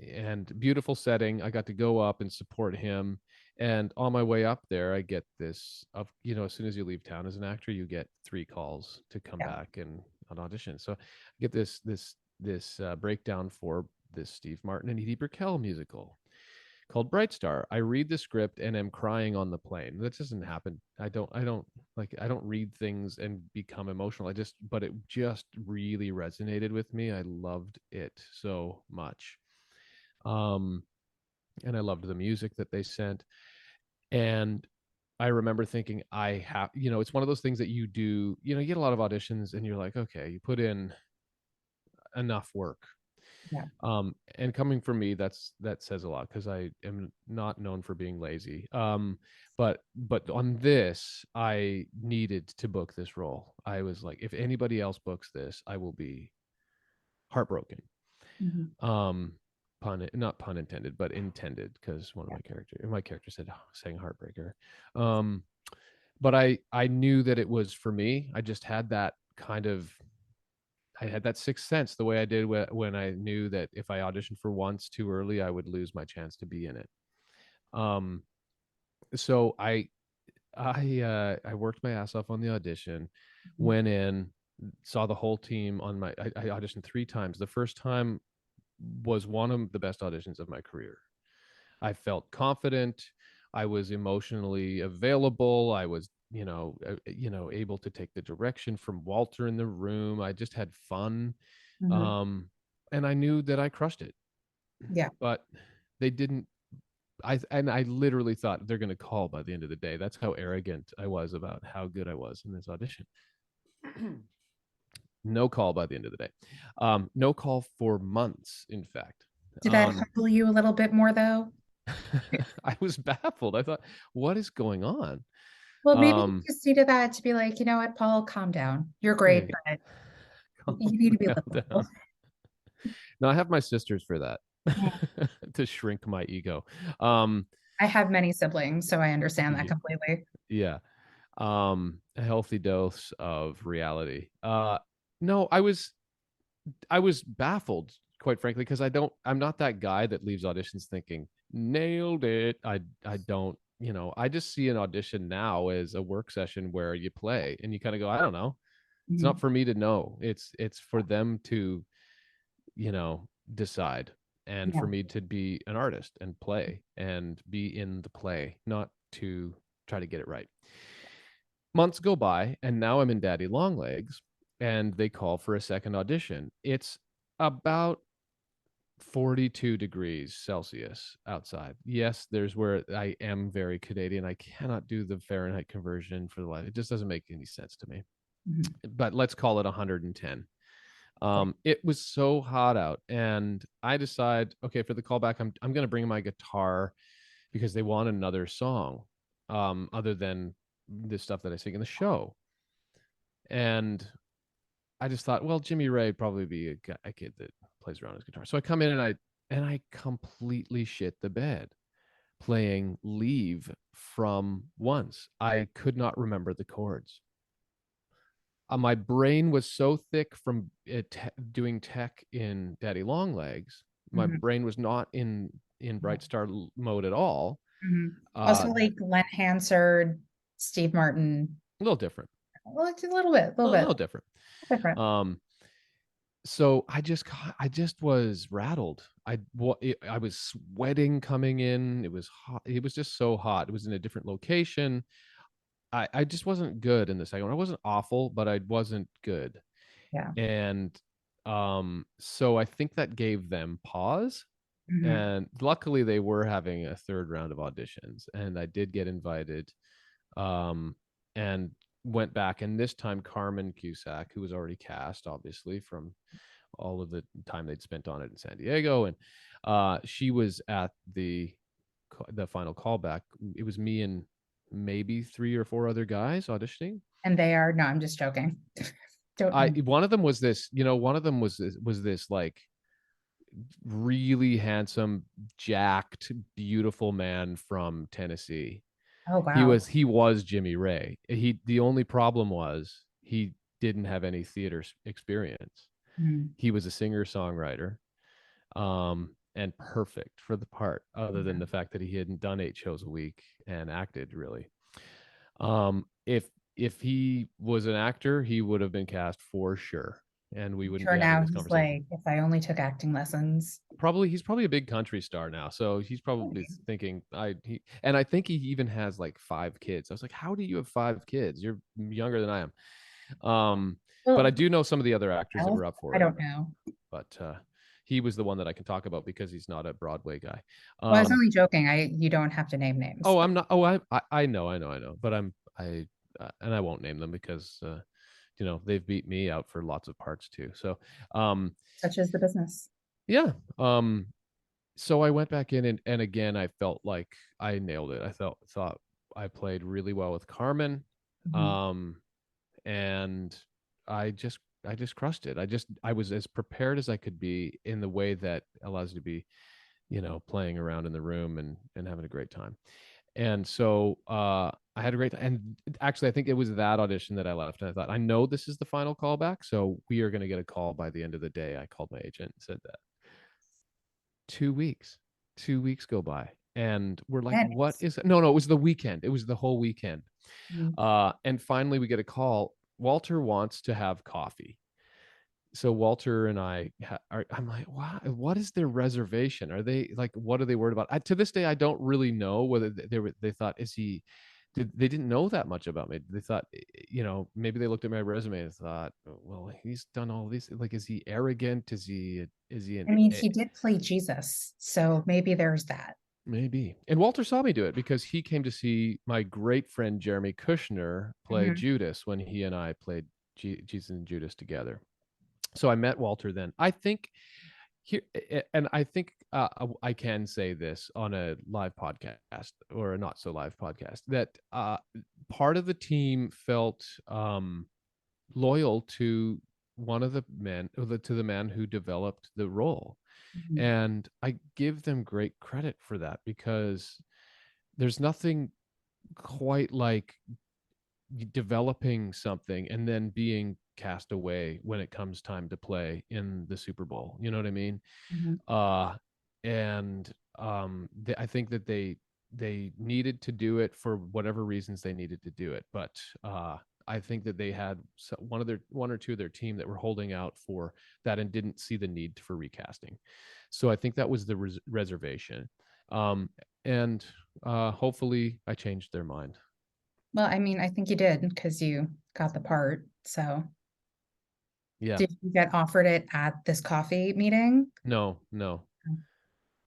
And beautiful setting. I got to go up and support him. And on my way up there, I get this of as soon as you leave town as an actor, you get 3 calls to come Yeah. back and on audition. So I get this breakdown for this Steve Martin and Edie Brickell musical called Bright Star. I read the script and am crying on the plane. That doesn't happen. I don't read things and become emotional. But it just really resonated with me. I loved it so much. Um, and I loved the music that they sent. And I remember thinking, it's one of those things that you do, you get a lot of auditions and you're like, okay, you put in enough work. Yeah. And coming from me, that says a lot because I am not known for being lazy. But on this, I needed to book this role. I was like, if anybody else books this, I will be heartbroken. Mhm. um not pun intended, but intended, because one of Yeah. my character said saying heartbreaker. But I knew that it was for me. I had that sixth sense, the way I did when I knew that if I auditioned for once too early, I would lose my chance to be in it. um so I worked my ass off on the audition, Mhm. went in, saw the whole team on I auditioned 3 times. The first time was one of the best auditions of my career. I felt confident. I was emotionally available. I was, able to take the direction from Walter in the room. I just had fun. Mhm. Um, and I knew that I crushed it, Yeah. but they didn't. I literally thought they're going to call by the end of the day. That's how arrogant I was about how good I was in this audition. No call by the end of the day. No call for months, in fact. Did that Um, humble you a little bit more though? I was baffled. I thought, what is going on? Well, maybe you Um, just needed that to be like, you know what, Paul, calm down. You're great, hey, but calm you need to be a down. little. No, I have my sisters for that Yeah. to shrink my ego. Um, I have many siblings, so I understand that y- completely. yeah. A healthy dose of reality. No, I was baffled, quite frankly, because I'm not that guy that leaves auditions thinking nailed it. I don't, I just see an audition now as a work session where you play and you kind of go, I don't know. It's not Mhm. for me to know. It's for them to, decide, and for Yeah. me to be an artist and play and be in the play, not to try to get it right. Months go by, and now I'm in Daddy Longlegs, and they call for a second audition. It's about 42 degrees Celsius outside. Yes, there's where I am very Canadian. I cannot do the Fahrenheit conversion for the life. It just doesn't make any sense to me. Mhm. But let's call it 110. It was so hot out, and I decide, okay, for the callback, I'm gonna bring my guitar because they want another song, other than the stuff that I sing in the show. And I just thought, well, Jimmy Ray would probably be a kid that plays around his guitar. So I come in and I completely shit the bed playing Leave from Once. I could not remember the chords. My brain was so thick from doing tech in Daddy Longlegs. My Mhm. brain was not in Bright Star mode at all. Mhm. Uh, Also, like Glenn Hansard, Steve Martin. a little different, Well, it's a little a little bit different. different. Um, so I just was rattled. I was sweating coming in. It was hot. It was just so hot. It was in a different location. I just wasn't good in the second one. I wasn't awful, but I wasn't good. Yeah. And so I think that gave them pause. Mhm. And luckily they were having a third round of auditions, and I did get invited. Um and went back, and this time Carmen Cusack, who was already cast obviously from all of the time they'd spent on it in San Diego, and she was at the final callback. It was me and maybe three or four other guys auditioning. And they are, no, I'm just joking. Don't I know. One of them was this, one of them was this like really handsome, jacked, beautiful man from Tennessee. Oh, He wow. was he was Jimmy Ray. The only problem was he didn't have any theater experience. Mhm. He was a singer songwriter, and perfect for the part, other than Yeah. the fact that he hadn't done 8 shows a week and acted really. If he was an actor, he would have been cast for sure, and we I'm wouldn't sure be having now this he's conversation. like, if I only took acting lessons. He's probably a big country star now, so he's probably thinking and I think he even has like 5 kids. I was like, how do you have 5 kids? You're younger than I am. But I Well, do know some of the other actors that were up I for it, don't know. but he was the one that I can talk about because he's not a Broadway guy. Well, I was um only joking. You don't have to name names, oh, but I'm not. Oh, I know, I know, but I and I won't name them because they've beat me out for lots of parts too. So um such is the business. yeah. So I went back in, and again I felt like I nailed it. I thought I played really well with Carmen. Mhm. Um and I just crushed it. I was as prepared as I could be in the way that allows you to be, playing around in the room and having a great time. And so I had a great, and actually I think it was that audition that I left, and I thought, I know this is the final callback, so we are going to get a call by the end of the day. I called my agent and said that. 2 weeks, 2 weeks go by, and we're like, And what is it? No, it was the weekend. It was the whole weekend. mhm. And finally we get a call. Walter wants to have coffee. So Walter and I'm like, wow, what is their reservation? Are they like, what are they worried about? To this day, I don't really know whether they thought, they didn't know that much about me. They thought, maybe they looked at my resume and thought, well, he's done all these. Like, is he arrogant? Is he I mean, he did play Jesus, so maybe there's that. maybe. And Walter saw me do it because he came to see my great friend Jeremy Kushner play Mhm. Judas when he and I played Jesus and Judas together. So I met Walter then. I think here, and I think I can say this on a live podcast or a not so live podcast, that part of the team felt loyal to one of the men, to the man who developed the role. Mhm. And I give them great credit for that, because there's nothing quite like developing something and then being cast away when it comes time to play in the Super Bowl. You know what I mean? Mhm. Uh and I think that they needed to do it for whatever reasons they needed to do it. But I think that they had one or two of their team that were holding out for that and didn't see the need for recasting. So I think that was the reservation. Um, and hopefully I changed their mind. Well, I mean, I think you did because you got the part. So, Yeah. did you get offered it at this coffee meeting? No, no,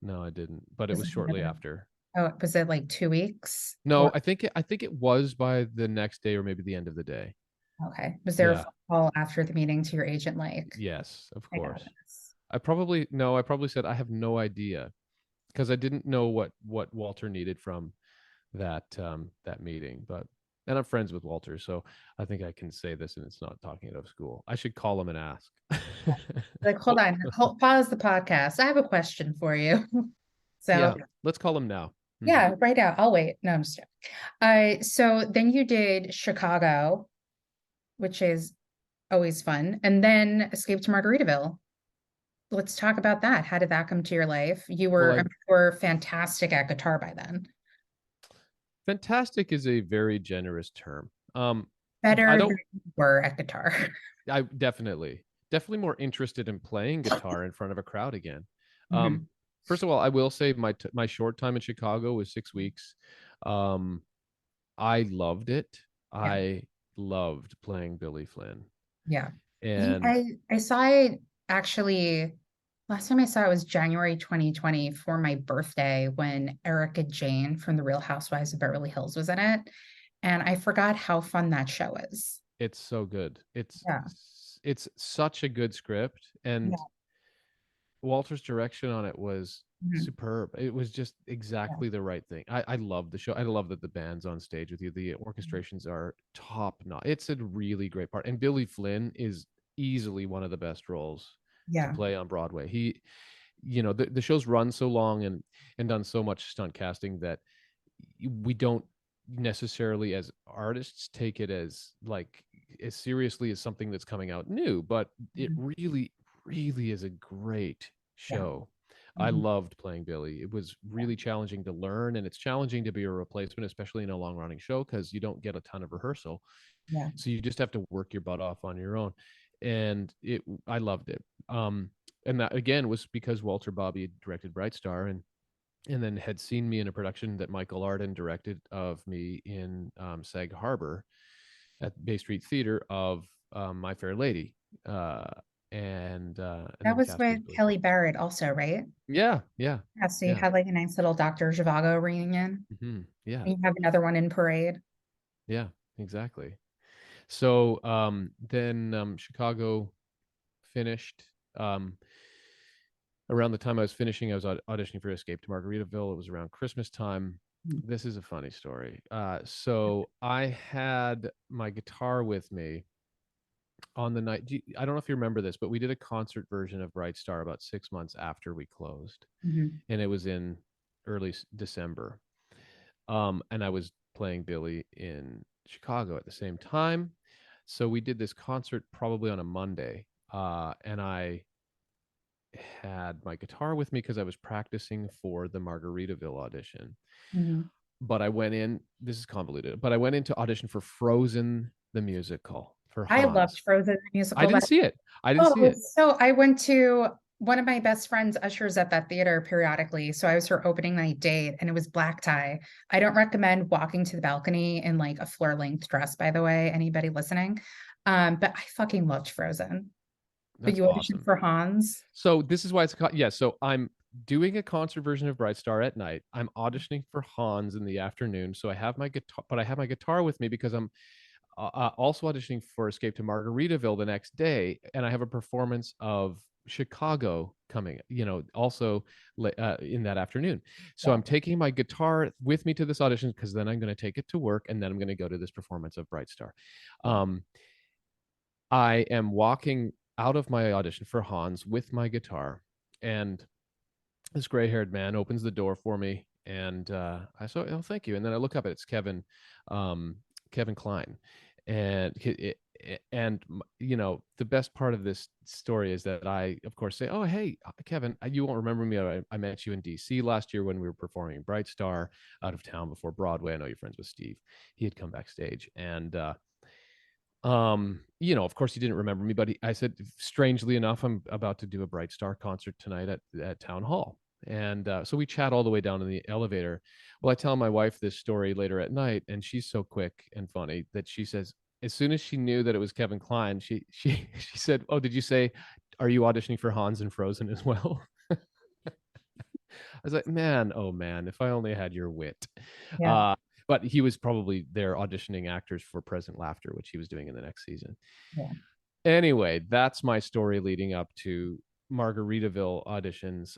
no, I didn't. But it Was was it shortly after. was it like 2 weeks? No, Or I think it was by the next day or maybe the end of the day. Okay. Was there a Yeah. phone call after the meeting to your agent like, Yes, of I got course. this? I probably said I have no idea because I didn't know what Walter needed from that meeting. But and I'm friends with Walter, so I think I can say this and it's not talking out of school. I should call him and ask. Like, hold Well, on, pause the podcast. I have a question for you. So yeah, let's call him now. Hmm. yeah, right now. I'll wait. No, I'm just joking. So then you did Chicago, which is always fun, and then Escape to Margaritaville. Let's talk about that. How did that come to your life? You Well, were, I I'm sure, fantastic at guitar by then. fantastic is a very generous term. I Better than don't you were at guitar. I definitely more interested in playing guitar in front of a crowd again. Um, Mhm. First of all, I will say my short time in Chicago was 6 weeks. Um, I loved it. Yeah, I loved playing Billy Flynn, yeah. and I saw it actually. Last time I saw it was January 2020 for my birthday when Erica Jane from The Real Housewives of Beverly Hills was in it. And I forgot how fun that show is. it's so good. Yeah. It's such a good script, and Yeah. Walter's direction on it was Mhm. superb. It was just Yeah. exactly the right thing. I love the show. I love that the band's on stage with you. The orchestrations are top notch. It's a really great part. And Billy Flynn is easily one of the best roles to Yeah. play on Broadway. The show's run so long and done so much stunt casting that we don't necessarily as artists take it as like as seriously as something that's coming out new, but it Mhm. really is a great Yeah. show. I Mhm. loved playing Billy. It was Yeah. really challenging to learn, and it's challenging to be a replacement, especially in a long running show because you don't get a ton of rehearsal. Yeah. So you just have to work your butt off on your own. And I loved it. And that again was because Walter Bobby directed Bright Star, and then had seen me in a production that Michael Arden directed of me in Sag Harbor at Bay Street Theater of My Fair Lady, uh, and That then was cast me as with Billy Flynn. Kelly Barrett also, right? Yeah, yeah, Yeah. So you yeah, had like a nice little Dr. Zhivago reunion. yeah, And you have another one in Parade. yeah, exactly. So then Chicago finished. Um, Around the time I was finishing, I was auditioning for Escape to Margaritaville. It was around Christmas time. Mhm. This is a funny story. So I had my guitar with me on the night. I don't know if you remember this, but we did a concert version of Bright Star about 6 months after we closed, Mhm. and it was in early December. And I was playing Billy in Chicago at the same time. So we did this concert probably on a Monday, and I had my guitar with me because I was practicing for the Margaritaville audition. Mhm. But I went in, this is convoluted, but I went into audition for Frozen the musical for I loved Hans. Frozen the I musical, didn't but see it. I didn't see oh, it. so I went to one of my best friends ushers at that theater periodically. So I was her opening night date and it was black tie. I don't recommend walking to the balcony in like a floor length dress, by the way, anybody listening. But I fucking loved Frozen. But That's you auditioned awesome. for Hans. So this is why yeah. So I'm doing a concert version of Bright Star at night. I'm auditioning for Hans in the afternoon. So I have my guitar, but I have my guitar with me because I'm also auditioning for Escape to Margaritaville the next day, and I have a performance of Chicago coming, also in that afternoon. So Yeah. I'm taking my guitar with me to this audition because then I'm going to take it to work, and then I'm going to go to this performance of Bright Star. Yeah. Um, I am walking out of my audition for Hans with my guitar, and this gray-haired man opens the door for me, and I said, "Oh, thank you." And then I look up, and it's um, Kevin Klein, and the best part of this story is that I, of course, say, "Oh, hey, Kevin, you won't remember me. I met you in D.C. last year when we were performing Bright Star out of town before Broadway. I know you're friends with Steve. He had come backstage, and of course he didn't remember me, but I said, strangely enough, I'm about to do a Bright Star concert tonight at Town Hall. And so we chat all the way down in the elevator. Well, I tell my wife this story later at night, and she's so quick and funny that she says, as soon as she knew that it was Kevin Klein, she said, "Oh, did you say, are you auditioning for Hans and Frozen as well?" I was like, man, oh man, if I only had your wit. Yeah. Uh, but he was probably there auditioning actors for Present Laughter, which he was doing in the next season. Yeah. Anyway, that's my story leading up to Margaritaville auditions.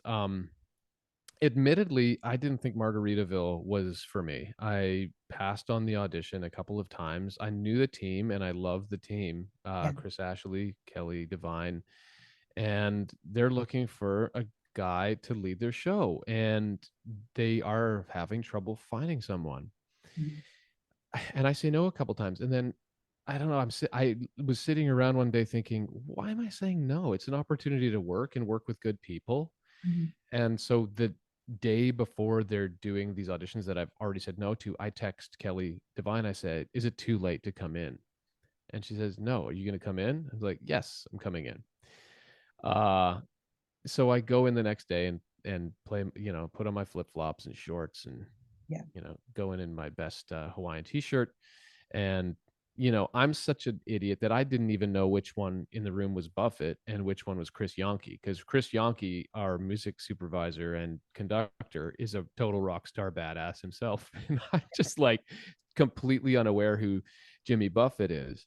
Admittedly, I didn't think Margaritaville was for me. I passed on the audition a couple of times. I knew the team and I loved the team, Yeah. Chris Ashley, Kelly Devine, and they're looking for a guy to lead their show, and they are having trouble finding someone. Mhm. And I say no a couple times, and then I don't know. I was sitting around one day thinking, why am I saying no? It's an opportunity to work and work with good people. Mhm. And so the day before they're doing these auditions that I've already said no to, I text Kelly Devine. I said, "Is it too late to come in?" And she says, "No. Are you going to come in?" I was like, "Yes, I'm coming in." Uh, so I go in the next day and play, put on my flip flops and shorts and Yeah. go in my best Hawaiian t-shirt. And I'm such an idiot that I didn't even know which one in the room was Buffett and which one was Chris Yonke, because Chris Yonke, our music supervisor and conductor, is a total rock star badass himself. And I'm just like completely unaware who Jimmy Buffett is.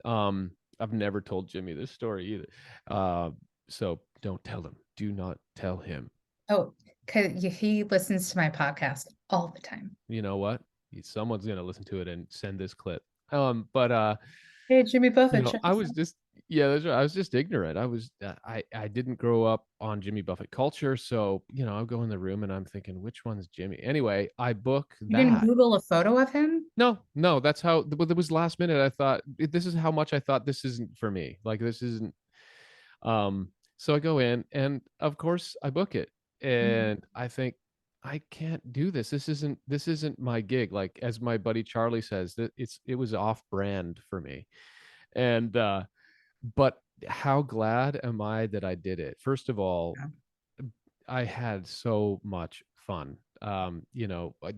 I've never told Jimmy this story either. Uh, so don't tell him. Do not tell him. Oh, because he listens to my podcast all the time. You know what? Someone's gonna listen to it and send this clip. But Hey, Jimmy Buffett, check I this was out. just yeah, that's right. I was just ignorant. I didn't grow up on Jimmy Buffett culture, so I go in the room and I'm thinking, which one's Jimmy? Anyway, I book You didn't that. Google a photo of him? No, no, that's how. But it was last minute. I thought this is how much I thought this isn't for me. Like this isn't. So I go in, and of course I book it, Mhm. and I think I can't do this. This isn't my gig. Like as my buddy Charlie says, that it was off brand for me, and but how glad am I that I did it? First of all, Yeah. I had so much fun. Like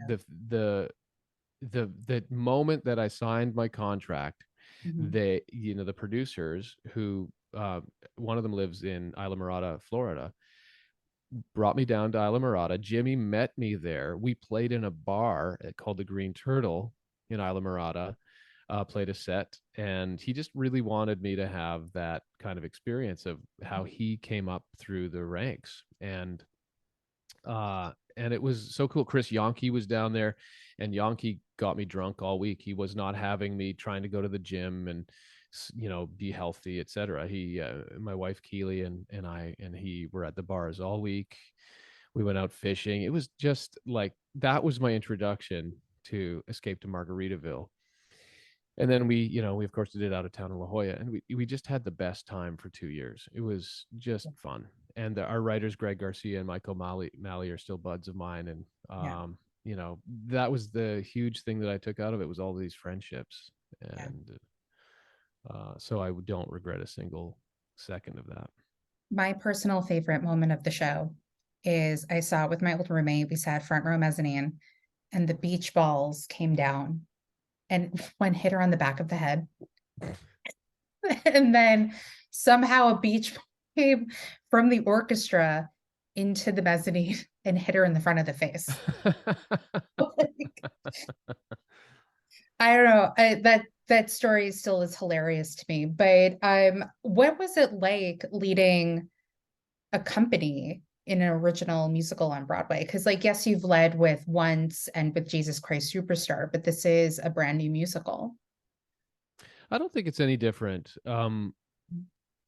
Yeah. the moment that I signed my contract, Mhm. the producers who one of them lives in Islamorada, Florida, brought me down to Islamorada. Jimmy met me there. We played in a bar called the Green Turtle in Islamorada, played a set, and he just really wanted me to have that kind of experience of how he came up through the ranks. And it was so cool. Chris Yonke was down there, and Yonke got me drunk all week. He was not having me trying to go to the gym and be healthy, etc. He My wife Keely and I and he were at the bars all week. We went out fishing. It was just like that was my introduction to Escape to Margaritaville. And then we of course did it out of town in La Jolla, and we just had the best time for 2 years. It was just fun. And our writers Greg Garcia and Michael Malley are still buds of mine, and Yeah. that was the huge thing that I took out of it, was all these friendships. Yeah. And so I don't regret a single second of that. My personal favorite moment of the show is I saw it with my old roommate. We sat front row mezzanine, and the beach balls came down, and one hit her on the back of the head. And then somehow a beach ball came from the orchestra into the mezzanine and hit her in the front of the face. I don't know. That story still is hilarious to me. But what was it like leading a company in an original musical on Broadway? Because, like, yes, you've led with Once and with Jesus Christ Superstar, but this is a brand new musical. I don't think it's any different.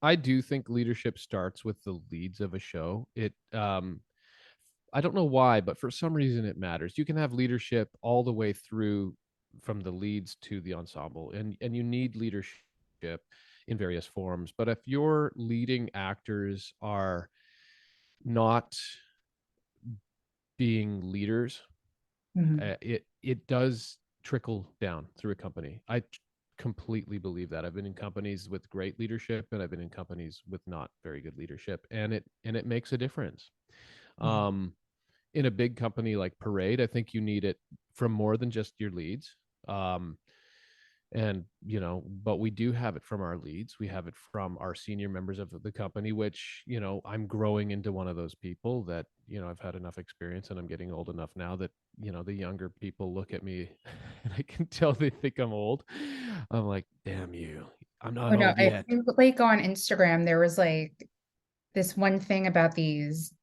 I do think leadership starts with the leads of a show. I don't know why, but for some reason it matters. You can have leadership all the way through from the leads to the ensemble, and you need leadership in various forms. But if your leading actors are not being leaders, Mhm. it does trickle down through a company. I completely believe that. I've been in companies with great leadership, and I've been in companies with not very good leadership, and it makes a difference. Yeah. Um, in a big company like Parade, I think you need it from more than just your leads. Um, And but we do have it from our leads, we have it from our senior members of the company, which I'm growing into one of those people that I've had enough experience, and I'm getting old enough now that the younger people look at me and I can tell they think I'm old. I'm like, damn you, I'm Oh not no, old I yet. think like on Instagram there was like this one thing about these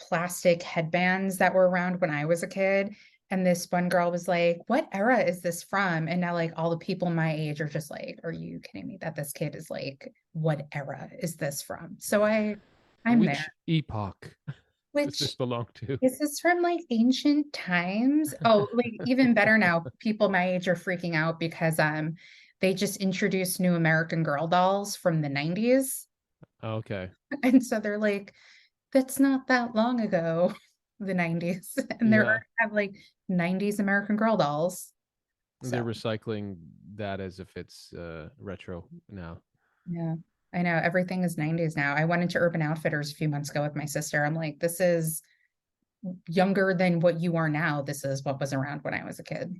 plastic headbands that were around when I was a kid. And this one girl was like, "What era is this from?" And now, like, all the people my age are just like, "Are you kidding me that this kid is like, what era is this from?" So I'm there. Which epoch does Which this belong to? is this from like ancient times? Oh, like even better now, people my age are freaking out because they just introduced new American Girl dolls from the 90s. Okay. And so they're like, that's not that long ago, the 90s. And they're Yeah, have like 90s American Girl dolls. they're So recycling that as if it's retro now. yeah, I know everything is 90s now. I went into Urban Outfitters a few months ago with my sister. I'm like, this is younger than what you are now. This is what was around when I was a kid.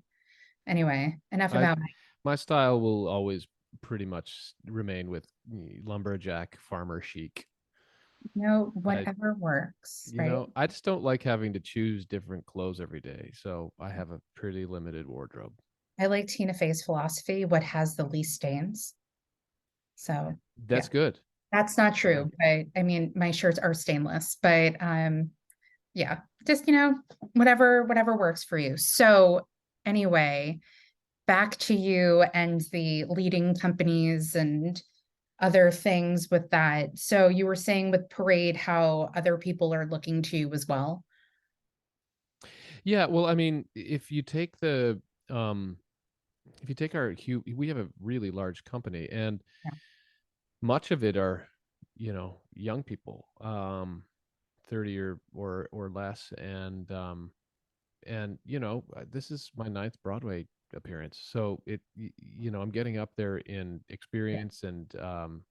Anyway, enough I about My style will always pretty much remain with lumberjack farmer chic. I whatever works, right? I just don't like having to choose different clothes every day, so I have a pretty limited wardrobe. I like Tina Fey's philosophy, what has the least stains. So yeah, That's good. that's not I like true. it. But I mean, my shirts are stainless, but yeah, just whatever works for you. So anyway, back to you and the leading companies and other things with that. So you were saying with Parade how other people are looking to you as well. Yeah, well, I mean, um if you take we have a really large company, and Yeah. much of it are young people, 30 or less, and this is my ninth Broadway appearance, so I'm getting up there in Yeah. experience, and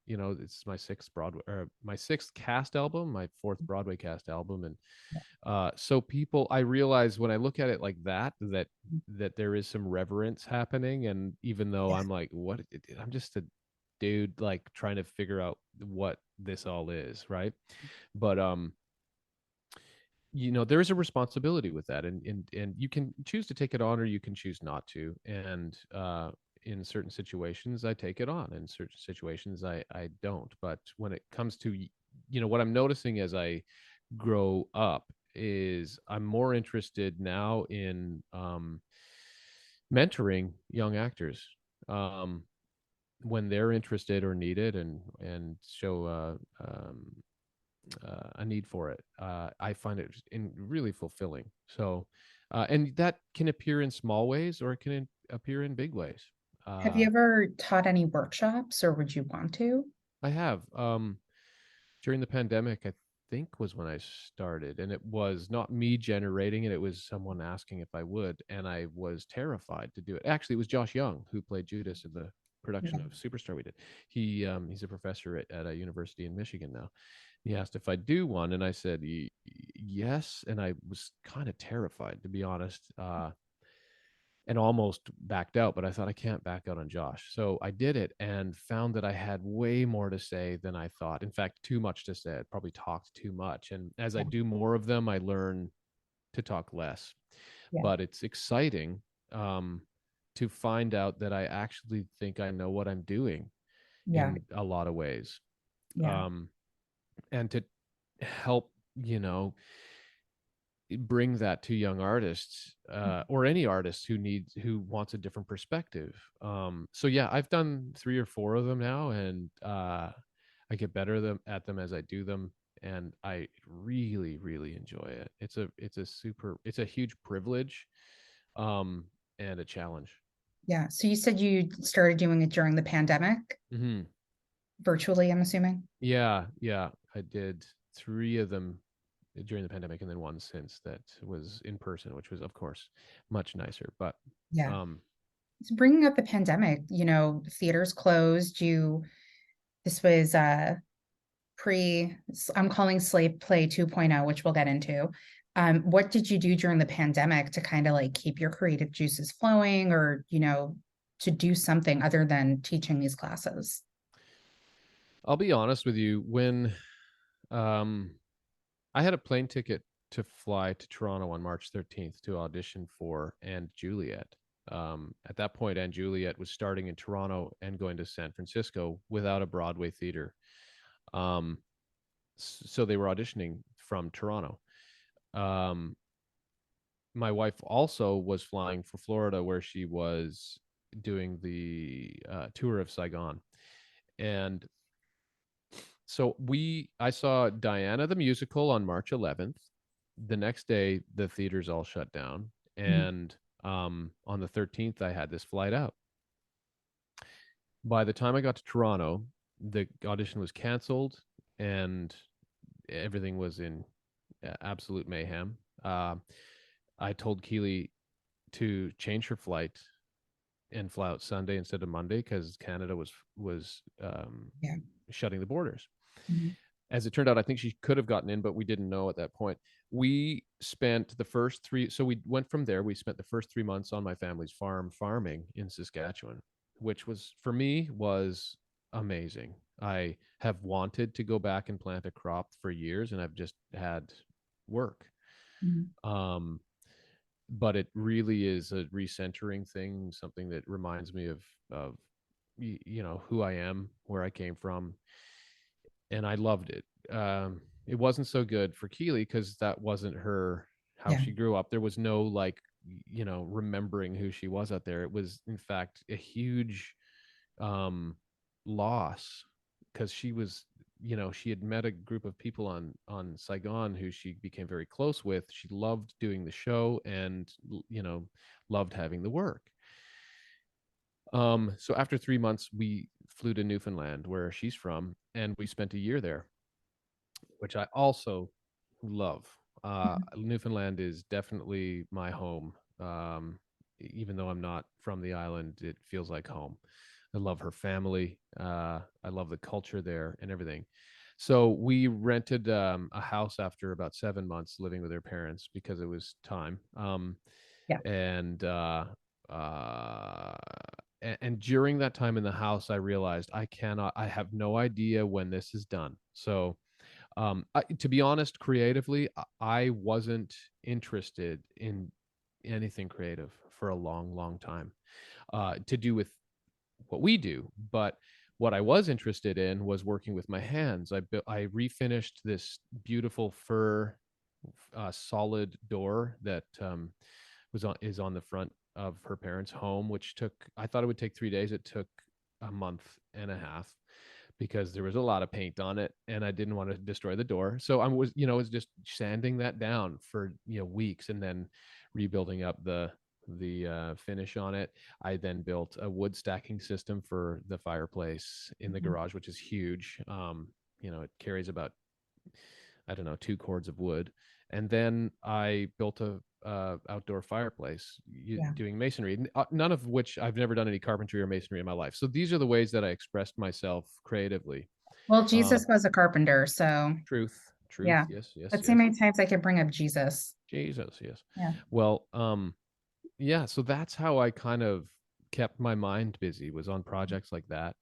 it's my sixth Broadway, or my sixth cast album, my fourth Broadway cast album. And so people, I realize when I look at it like that there is some reverence happening, and even though Yeah. I'm like, what, I'm just a dude like trying to figure out what this all is, right? But there's a responsibility with that, and you can choose to take it on, or you can choose not to. And in certain situations I take it on, in certain situations I don't. But when it comes to what I'm noticing as I grow up is I'm more interested now in mentoring young actors, um, when they're interested or needed, and show a need for it. I find it really fulfilling. So, and that can appear in small ways, or it can appear in big ways. Have you Uh, ever taught any workshops or would you want to? I have, during the pandemic, I think was when I started, and it was not me generating it. It was someone asking if I would, and I was terrified to do it. Actually, it was Josh Young who played Judas in the production Yeah. of Superstar we did. He's a professor at a university in Michigan now. He asked if I do one, and I said yes, and I was kind of terrified, to be honest, and almost backed out. But I thought, I can't back out on Josh, so I did it, and found that I had way more to say than I thought. In fact, too much to say. I probably talked too much, and as I Yeah. do more of them, I learn to talk less. Yeah. But it's exciting, um, to find out that I actually think I know what I'm doing Yeah. in a lot of ways, Yeah. um, and to help bring that to young artists, or any artist who wants a different perspective. So yeah, I've done 3 or 4 of them now, and I get better at them as I do them, and I really really enjoy it. It's a huge privilege, um, and a challenge. Yeah. So you said you started doing it during the pandemic, Hmm. virtually, I'm assuming. Yeah, yeah, I did 3 of them during the pandemic, and then one since that was in person, which was of course much nicer. But Yeah. um, So bringing up the pandemic, theaters closed. This was pre, I'm calling Slave Play 2.0, which we'll get into. What did you do during the pandemic to kind of like keep your creative juices flowing or, to do something other than teaching these classes? I'll be honest with you. When um, I had a plane ticket to fly to Toronto on March 13th to audition for And Juliet. At that point, And Juliet was starting in Toronto and going to San Francisco without a Broadway theater. Um, so they were auditioning from Toronto. Um, my wife also was flying for Florida, where she was doing the tour of Saigon. And so I saw Diana the musical on March 11th. The next day, the theaters all shut down. Mhm. And on the 13th, I had this flight out. By the time I got to Toronto, the audition was canceled and everything was in absolute mayhem. I told Keely to change her flight and fly out Sunday instead of Monday because Canada was Yeah. shutting the borders. Mhm. As it turned out, I think she could have gotten in, but we didn't know at that point. We spent the first three, so we went from there. We spent the first 3 months on my family's farm farming in Saskatchewan, which was for me was amazing. I have wanted to go back and plant a crop for years, and I've just had work. Mhm. Um, but it really is a recentering thing, something that reminds me of who I am, where I came from, and I loved it. It wasn't so good for Keely because that wasn't her how Yeah. she grew up. There was no like remembering who she was out there. It was in fact a huge um, loss because she was she had met a group of people on Saigon who she became very close with. She loved doing the show and loved having the work. So after 3 months, we flew to Newfoundland, where she's from, and we spent a year there, which I also love. Mhm. Newfoundland is definitely my home. Even though I'm not from the island, it feels like home. I love her family. I love the culture there and everything. So we rented a house after about 7 months living with her parents because it was time. Yeah. And uh, and during that time in the house, I realized I have no idea when this is done. So to be honest, creatively, I wasn't interested in anything creative for a long, long time to do with what we do. But what I was interested in was working with my hands. I refinished this beautiful fir solid door that is on the front of her parents' home, which I thought it would take 3 days. It took a month and a half because there was a lot of paint on it and I didn't want to destroy the door. So was just sanding that down for, weeks and then rebuilding up the finish on it. I then built a wood stacking system for the fireplace in the Mhm. garage, which is huge. It carries about, I don't know, 2 cords of wood. And then I built a outdoor fireplace Yeah. doing masonry, none of which I've never done any carpentry or masonry in my life. So these are the ways that I expressed myself creatively. Well, Um, Jesus was a carpenter, so truth. yeah. Yes, yes, Let's see how yes. many times I can bring up Jesus. Jesus, yes. Yeah. Well, yeah. So that's how I kind of kept my mind busy, was on projects like that,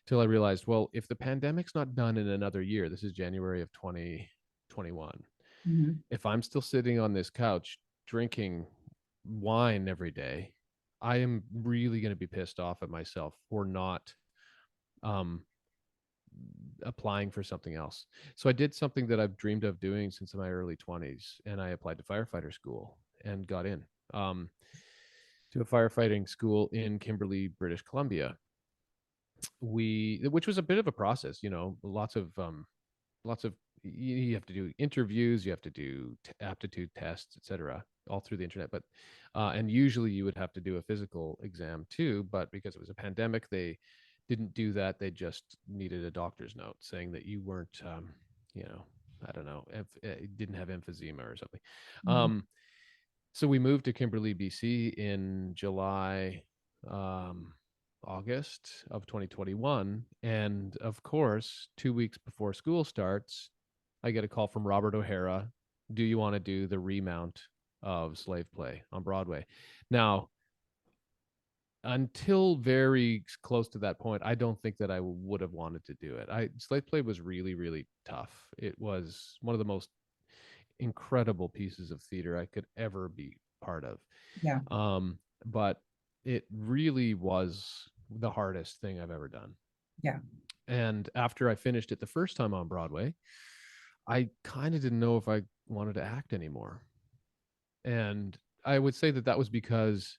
till I realized, well, if the pandemic's not done in another year, this is January of 2021. Mhm. If I'm still sitting on this couch drinking wine every day, I am really going to be pissed off at myself for not um, applying for something else. So I did something that I've dreamed of doing since my early 20s, and I applied to firefighter school and got in to a firefighting school in Kimberley, British Columbia. Which was a bit of a process, lots of you have to do interviews, you have to do aptitude tests, etc., all through the internet. But and usually you would have to do a physical exam too, but because it was a pandemic, they didn't do that. They just needed a doctor's note saying that you weren't you know I don't know, didn't have emphysema or something. Mhm. um so we moved to Kimberley, BC in July, um, August of 2021. And of course, 2 weeks before school starts, I get a call from Robert O'Hara. Do you want to do the remount of Slave Play on Broadway? Now, until very close to that point, I don't think that I would have wanted to do it. Slave Play was really, really tough. It was one of the most incredible pieces of theater I could ever be part of. Yeah. But it really was the hardest thing I've ever done. Yeah. And after I finished it the first time on Broadway, I kind of didn't know if I wanted to act anymore. And I would say that that was because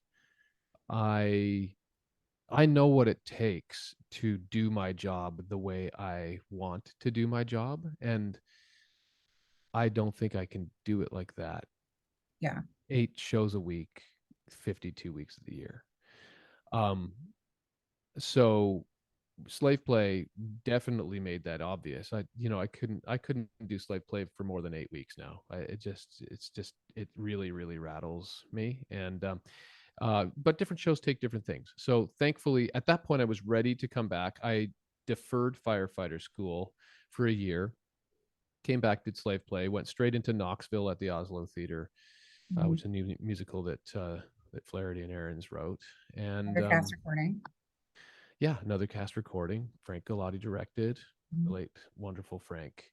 I I know what it takes to do my job the way I want to do my job, and I don't think I can do it like that. Yeah. 8 shows a week, 52 weeks of the year. Um so slave play definitely made that obvious. I couldn't do slave play for more than 8 weeks now. It really, really rattles me. And but different shows take different things. So thankfully, at that point, I was ready to come back. I deferred firefighter school for a year, came back, did slave play, went straight into Knoxville at the Oslo Theater, Mhm. which is a new musical that Flaherty and Aarons wrote. And Another cast recording. yeah, another cast recording. Frank Galati directed, the Mhm. late wonderful Frank.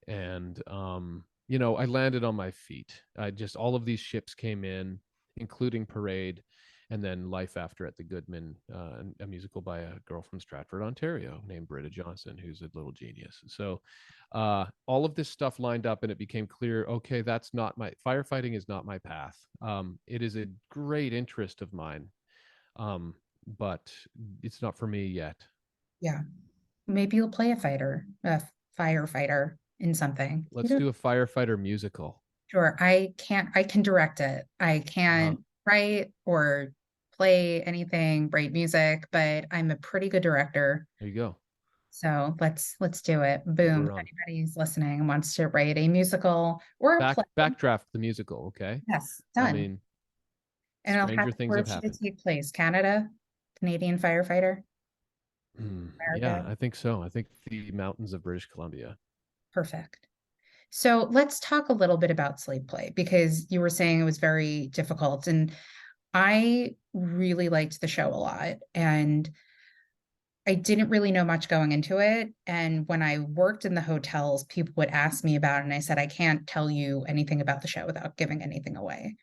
And I landed on my feet. I just all of these ships came in, including Parade, and then Life After at the Goodman, a musical by a girl from Stratford, Ontario, named Britta Johnson, who's a little genius. So all of this stuff lined up, and it became clear. Okay, that's not my firefighting is not my path. It is a great interest of mine, um, but it's not for me yet. Yeah. Maybe you'll play a firefighter in something. You Let's know, do a firefighter musical. sure. I can direct it. I Uh-huh. can't write or play anything, write music, but I'm a pretty good director. There you go. So let's do it. Boom. We're If on. anybody's listening and wants to write a musical or a play, Backdraft the musical, okay? yes, I done. mean, And I'll have stranger things where have should it happened. take place? Canada? Canadian firefighter? Yeah, America? I think so. I think the mountains of British Columbia. Perfect. So let's talk a little bit about slave play because you were saying it was very difficult. And I really liked the show a lot. And I didn't really know much going into it. And when I worked in the hotels, people would ask me about it. And I said, I can't tell you anything about the show without giving anything away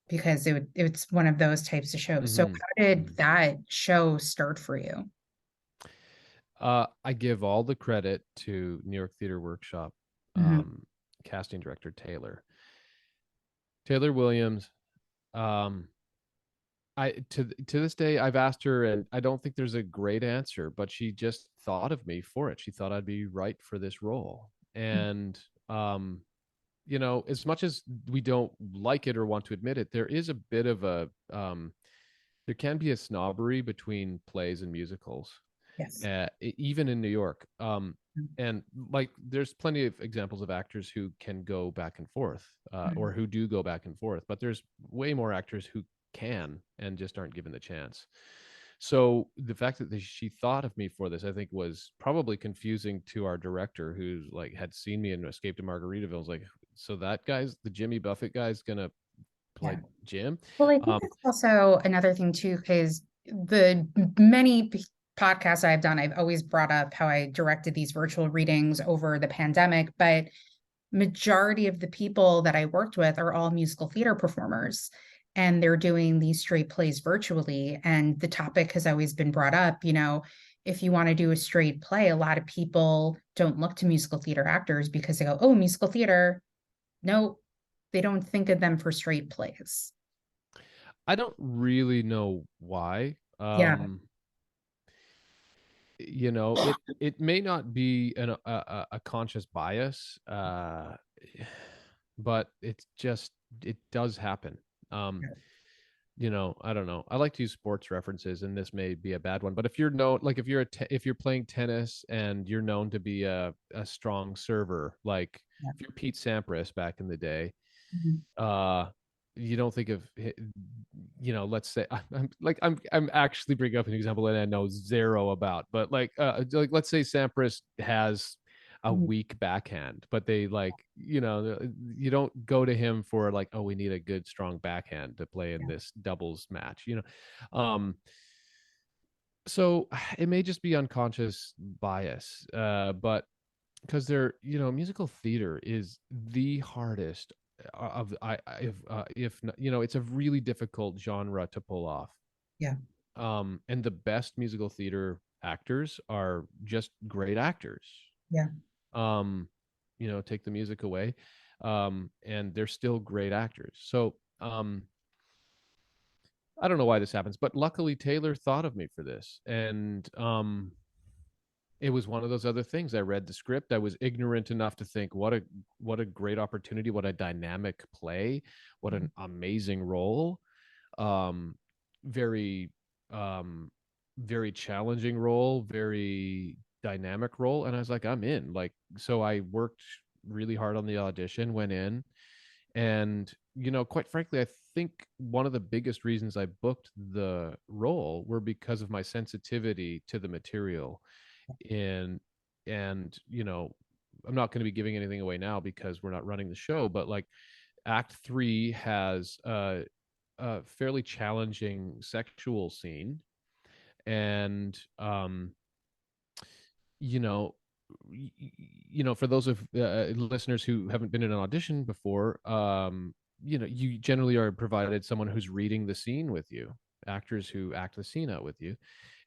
because it's one of those types of shows. So hmm how did hmm that show start for you? I give all the credit to New York Theater Workshop Mhm. casting director Taylor Williams. Um, to this day, I've asked her, and I don't think there's a great answer, but she just thought of me for it. She thought I'd be right for this role, and as much as we don't like it or want to admit it, there is a bit of a there can be a snobbery between plays and musicals, Yes. even in New York. And like, there's plenty of examples of actors who can go back and forth, or Mhm. who do go back and forth, but there's way more actors who can and just aren't given the chance. So the fact that she thought of me for this, I think, was probably confusing to our director, who like had seen me in Escape to Margaritaville. Was like, so that guy's the Jimmy Buffett guy's gonna Yeah. play Jim. Well, I think Um, that's also another thing too, because the many podcasts I've done, I've always brought up how I directed these virtual readings over the pandemic, but majority of the people that I worked with are all musical theater performers and they're doing these straight plays virtually. And the topic has always been brought up, if you want to do a straight play, a lot of people don't look to musical theater actors because they go, oh, musical theater. No, they don't think of them for straight plays. I don't really know why. Yeah. It may not be a conscious bias, but it does happen. um I don't know, I like to use sports references, and this may be a bad one, but if you're known, like, if you're playing tennis and you're known to be a strong server, like Yeah. if you're Pete Sampras back in the day, Mhm. uh you don't think of, let's say, I'm actually bringing up an example that I know zero about, but like let's say Sampras has a Mhm. weak backhand, but they like, you don't go to him for like, oh, we need a good strong backhand to play in Yeah. this doubles match. So it may just be unconscious bias, but because musical theater is the hardest of if not, it's a really difficult genre to pull off. Yeah. And the best musical theater actors are just great actors. Yeah. um take the music away, and they're still great actors. So I don't know why this happens, but luckily Taylor thought of me for this, and it was one of those other things. I read the script. I was ignorant enough to think, what a great opportunity, what a dynamic play, what Mhm. an amazing role. um Very very challenging role, very dynamic role, and I was like, I'm in. Like, so I worked really hard on the audition, went in, and quite frankly, I think one of the biggest reasons I booked the role were because of my sensitivity to the material. And and I'm not going to be giving anything away now because we're not running the show, but like act 3 has a fairly challenging sexual scene. And you know for those of listeners who haven't been in an audition before, you generally are provided someone who's reading the scene with you, actors who act the scene out with you.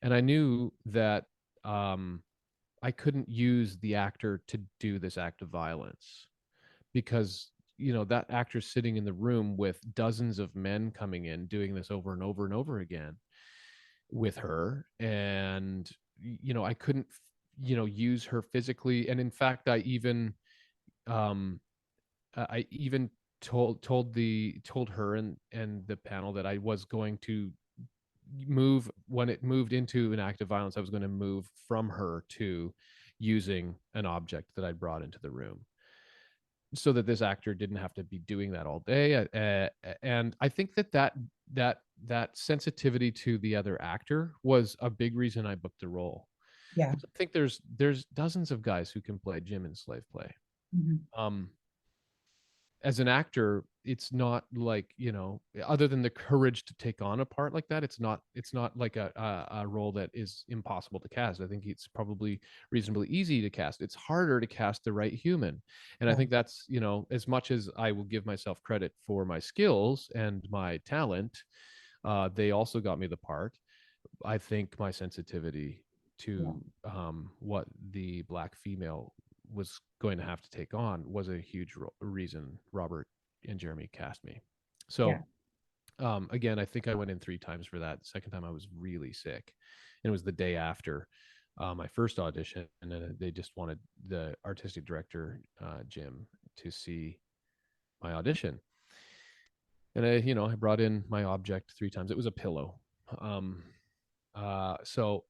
And I knew that I couldn't use the actor to do this act of violence, because that actor's sitting in the room with dozens of men coming in doing this over and over and over again with her. And I couldn't use her physically. And in fact, um I even told her and the panel that I was going to move, when it moved into an act of violence, I was going to move from her to using an object that I'd brought into the room, so that this actor didn't have to be doing that all day. And I think that sensitivity to the other actor was a big reason I booked the role. Yeah. I think there's dozens of guys who can play Jim in Slave Play. Mhm. Um, as an actor, it's not like, other than the courage to take on a part like that, it's not like a role that is impossible to cast. I think it's probably reasonably easy to cast. It's harder to cast the right human. And I Yeah. think that's, as much as I will give myself credit for my skills and my talent, they also got me the part. I think my sensitivity Yeah. to what the black female was going to have to take on was a huge reason Robert and Jeremy cast me. So Yeah. again, I think I went in 3 times for that. The second time I was really sick, and it was the day after my first audition, and then they just wanted the artistic director, Jim, to see my audition. And I brought in my object 3 times. It was a pillow. Um, so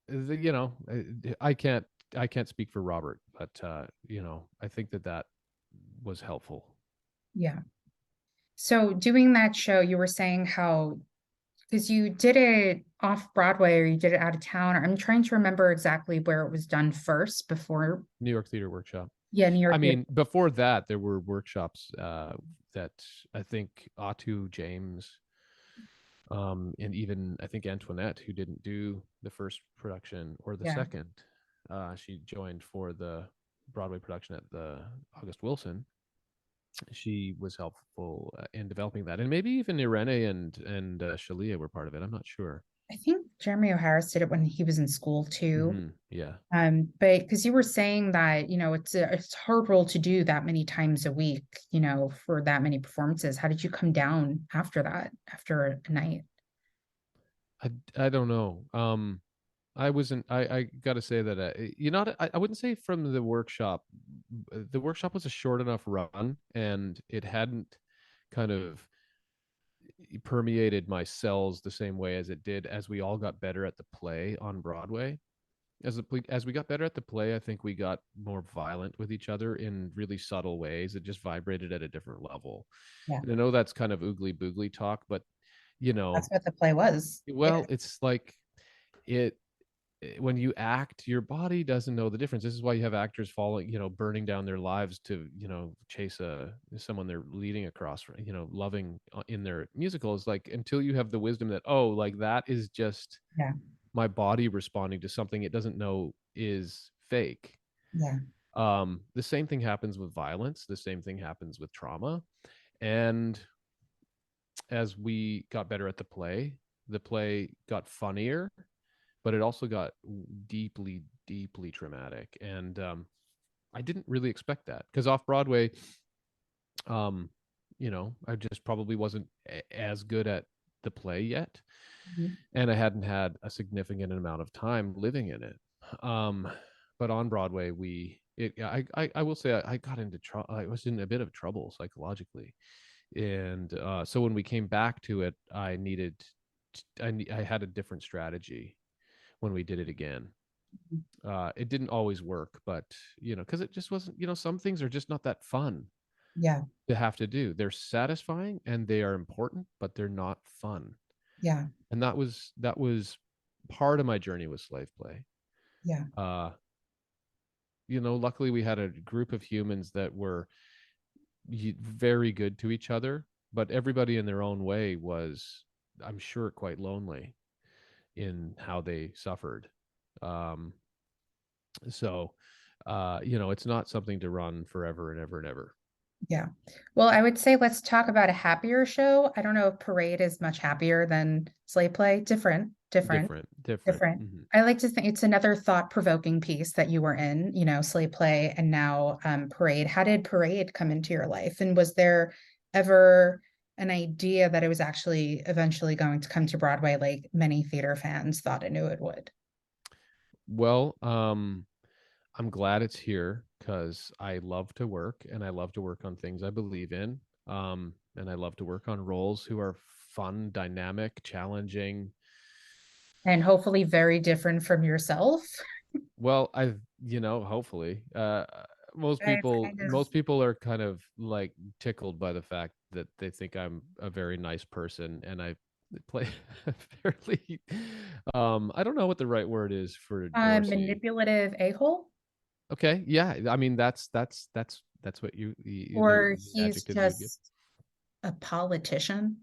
the, you know I can't speak for Robert, but I think that was helpful. Yeah. So doing that show, you were saying how, because you did it off Broadway or you did it out of town. I'm trying to remember exactly where it was done first before. New York Theater Workshop. Yeah, New I York. mean, before that there were workshops that I think Atu James, and even I think Antoinette, who didn't do the first production or the Yeah. second, she joined for the Broadway production at the August Wilson. She was helpful in developing that, and maybe even Irene and Shalia were part of it. I'm not sure. I think Jeremy O'Harris did it when he was in school too. Yeah, But because you were saying that, it's a hard role to do that many times a week, for that many performances. How did you come down after that, after a night? I don't know. I wasn't. I got to say that I wouldn't say from the workshop. The workshop was a short enough run, and it hadn't kind of permeated my cells the same way as it did as we all got better at the play on Broadway. As we got better at the play, I think we got more violent with each other in really subtle ways. It just vibrated at a different level. Yeah, And I know that's kind of oogly boogly talk, but you that's know, what the play was. Yeah. well, it's like it. when you act, your body doesn't know the difference. This is why you have actors falling, burning down their lives to, chase someone they're leading across, loving in their musical. Is like, until you have the wisdom that, oh, like that is just Yeah. my body responding to something it doesn't know is fake. Yeah. The same thing happens with violence. The same thing happens with trauma. And as we got better at the play got funnier, but it also got deeply, deeply traumatic. And I didn't really expect that, because off Broadway, um, I just probably wasn't as good at the play yet, Mhm. and I hadn't had a significant amount of time living in it. Um, but on Broadway, I will say I got into trouble. I was in a bit of trouble psychologically, and so when we came back to it, I had a different strategy when we did it again. It didn't always work, but because it just wasn't. Some things are just not that fun Yeah. to have to do. They're satisfying and they are important, but they're not fun. Yeah. And that was part of my journey with slave play. Yeah. Uh, luckily we had a group of humans that were very good to each other, but everybody in their own way was, I'm sure, quite lonely in how they suffered. Um, so, it's not something to run forever and ever and ever. Yeah. Well, I would say let's talk about a happier show. I don't know if Parade is much happier than Slave Play. Different. Different. Different. I like to think it's another thought-provoking piece that you were in, Slave Play and now Parade. How did Parade come into your life? And was there ever an idea that it was actually eventually going to come to Broadway like many theater fans thought it knew it would? Well, I'm glad it's here because I love to work, and I love to work on things I believe in. And I love to work on roles who are fun, dynamic, challenging. And hopefully very different from yourself. Well, hopefully, most I've people, kind of most people are kind of like tickled by the fact that they think I'm a very nice person, and I play fairly. I don't know what the right word is for Dorsey. manipulative a-hole. Okay, yeah. I mean, that's what Or the he's adjective you would give. just a politician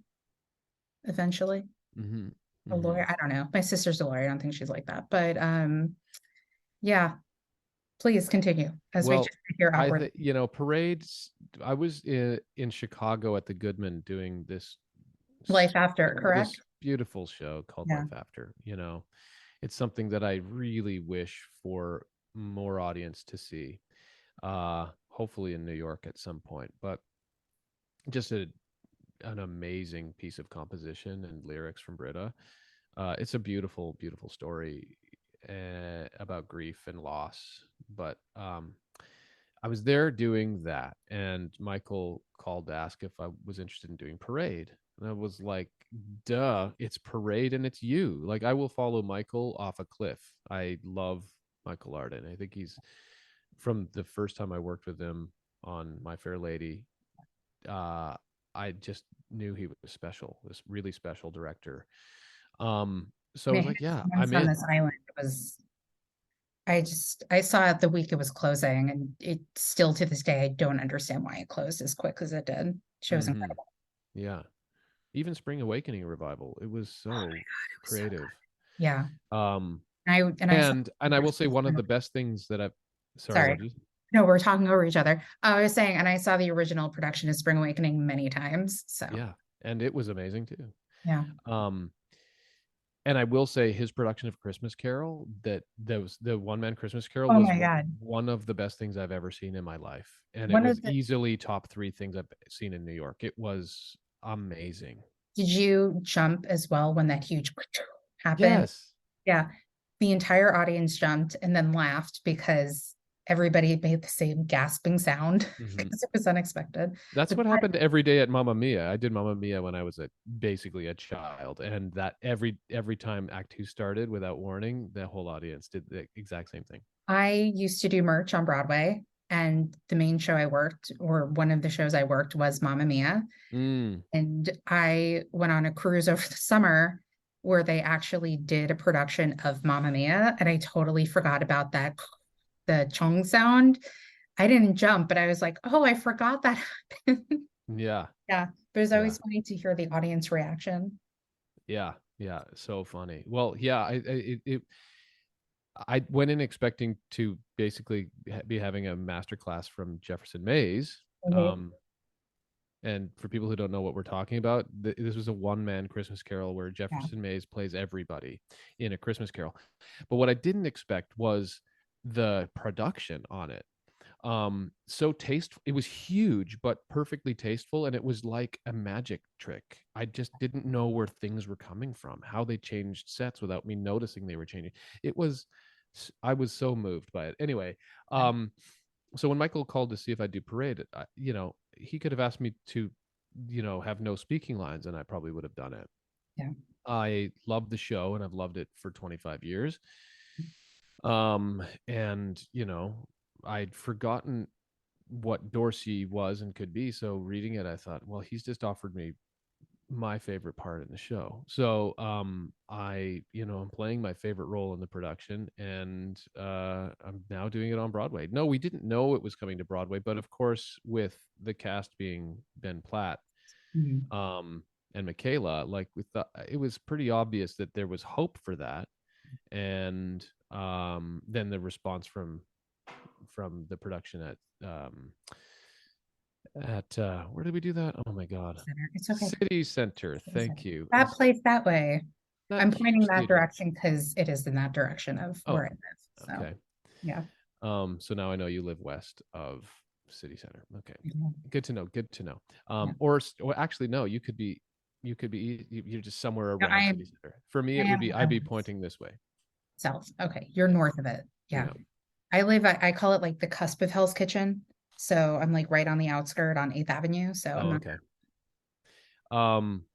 eventually, Hmm. a Hmm. lawyer. I don't know. My sister's a lawyer. I don't think she's like that. But yeah, please continue as we Well, just hear I outward think parades. I was in Chicago at the Goodman doing life after, this correct? beautiful show called Yeah. Life After. It's something that I really wish for more audience to see. Hopefully in New York at some point, but just an amazing piece of composition and lyrics from Britta. It's a beautiful, beautiful story about grief and loss. But I was there doing that, and Michael called to ask if I was interested in doing Parade. And I was like, duh, it's Parade and it's you. Like, I will follow Michael off a cliff. I love Michael Arden. I think he's, from the first time I worked with him on My Fair Lady, uh, I just knew he was special, this really special director. So I I mean, was like, his yeah, hands I'm on in. this island was I saw it the week it was closing, and it still to this day I don't understand why it closed as quick as it did. Show was Hmm. incredible. Yeah. Even Spring Awakening revival, it was Oh my so God, it was so creative. good. Yeah. Um, I saw and I will say one of the best things that I've, sorry, sorry. what did you? No, we're talking over each other. I was saying, and I saw the original production of Spring Awakening many times. So Yeah, and it was amazing too. yeah. Um, and I will say his production of Christmas Carol, that was the one man Christmas Carol, Oh was my God. one of the best things I've ever seen in my life, and it One was of the easily top three things I've seen in New York. It was amazing. Did you jump as well when that huge happened? Yes. Yeah. The entire audience jumped and then laughed because everybody made the same gasping sound Hmm. because it was unexpected. That's But what that, happened every day at Mamma Mia. I did Mamma Mia when I was basically a child, and that every time Act Two started without warning, the whole audience did the exact same thing. I used to do merch on Broadway, and the main show I worked, or one of the shows I worked, was Mamma Mia. Mm. And I went on a cruise over the summer, where they actually did a production of Mamma Mia, and I totally forgot about that, the chung sound. I didn't jump, but I was like, oh, I forgot that happened. Yeah. Yeah, but it's Yeah. always funny to hear the audience reaction. Yeah. Yeah. So funny. Well, yeah, I went in expecting to basically be having a master class from Jefferson Mays. Mhm. And for people who don't know what we're talking about, this was a one-man Christmas Carol where Yeah. Jefferson Mays plays everybody in a Christmas Carol. But what I didn't expect was the production on it. So tasteful. It was huge, but perfectly tasteful, and it was like a magic trick. I just didn't know where things were coming from, how they changed sets without me noticing they were changing. It was, I was so moved by it. Anyway, so when Michael called to see if I do parade, he could have asked me to, have no speaking lines, and I probably would have done it. Yeah. I love the show, and I've loved it for 25 years. And I'd forgotten what Dorsey was and could be. So reading it, I thought, well, he's just offered me my favorite part in the show. So I'm playing my favorite role in the production, and I'm now doing it on Broadway. No, we didn't know it was coming to Broadway, but of course, with the cast being Ben Platt, Mhm. and Michaela, like we thought it was pretty obvious that there was hope for that. And then the response from the production at where did we do that? Oh my god. Center. It's okay. City Center. City Thank Center. you. That place that way. That I'm pointing huge that theater. direction because it is in that direction of where Oh, I live. So okay. yeah. So now I know you live west of City Center. Okay. Mhm. Good to know. Good to know. Yeah. Or actually no, you're just somewhere No, around City Center. For me I it would am be I'd be pointing this way. south. Okay. You're north of it. Yeah. Yeah. I call it like the cusp of Hell's Kitchen. So I'm like right on the outskirt on 8th Avenue. So I'm Oh, not. okay. Um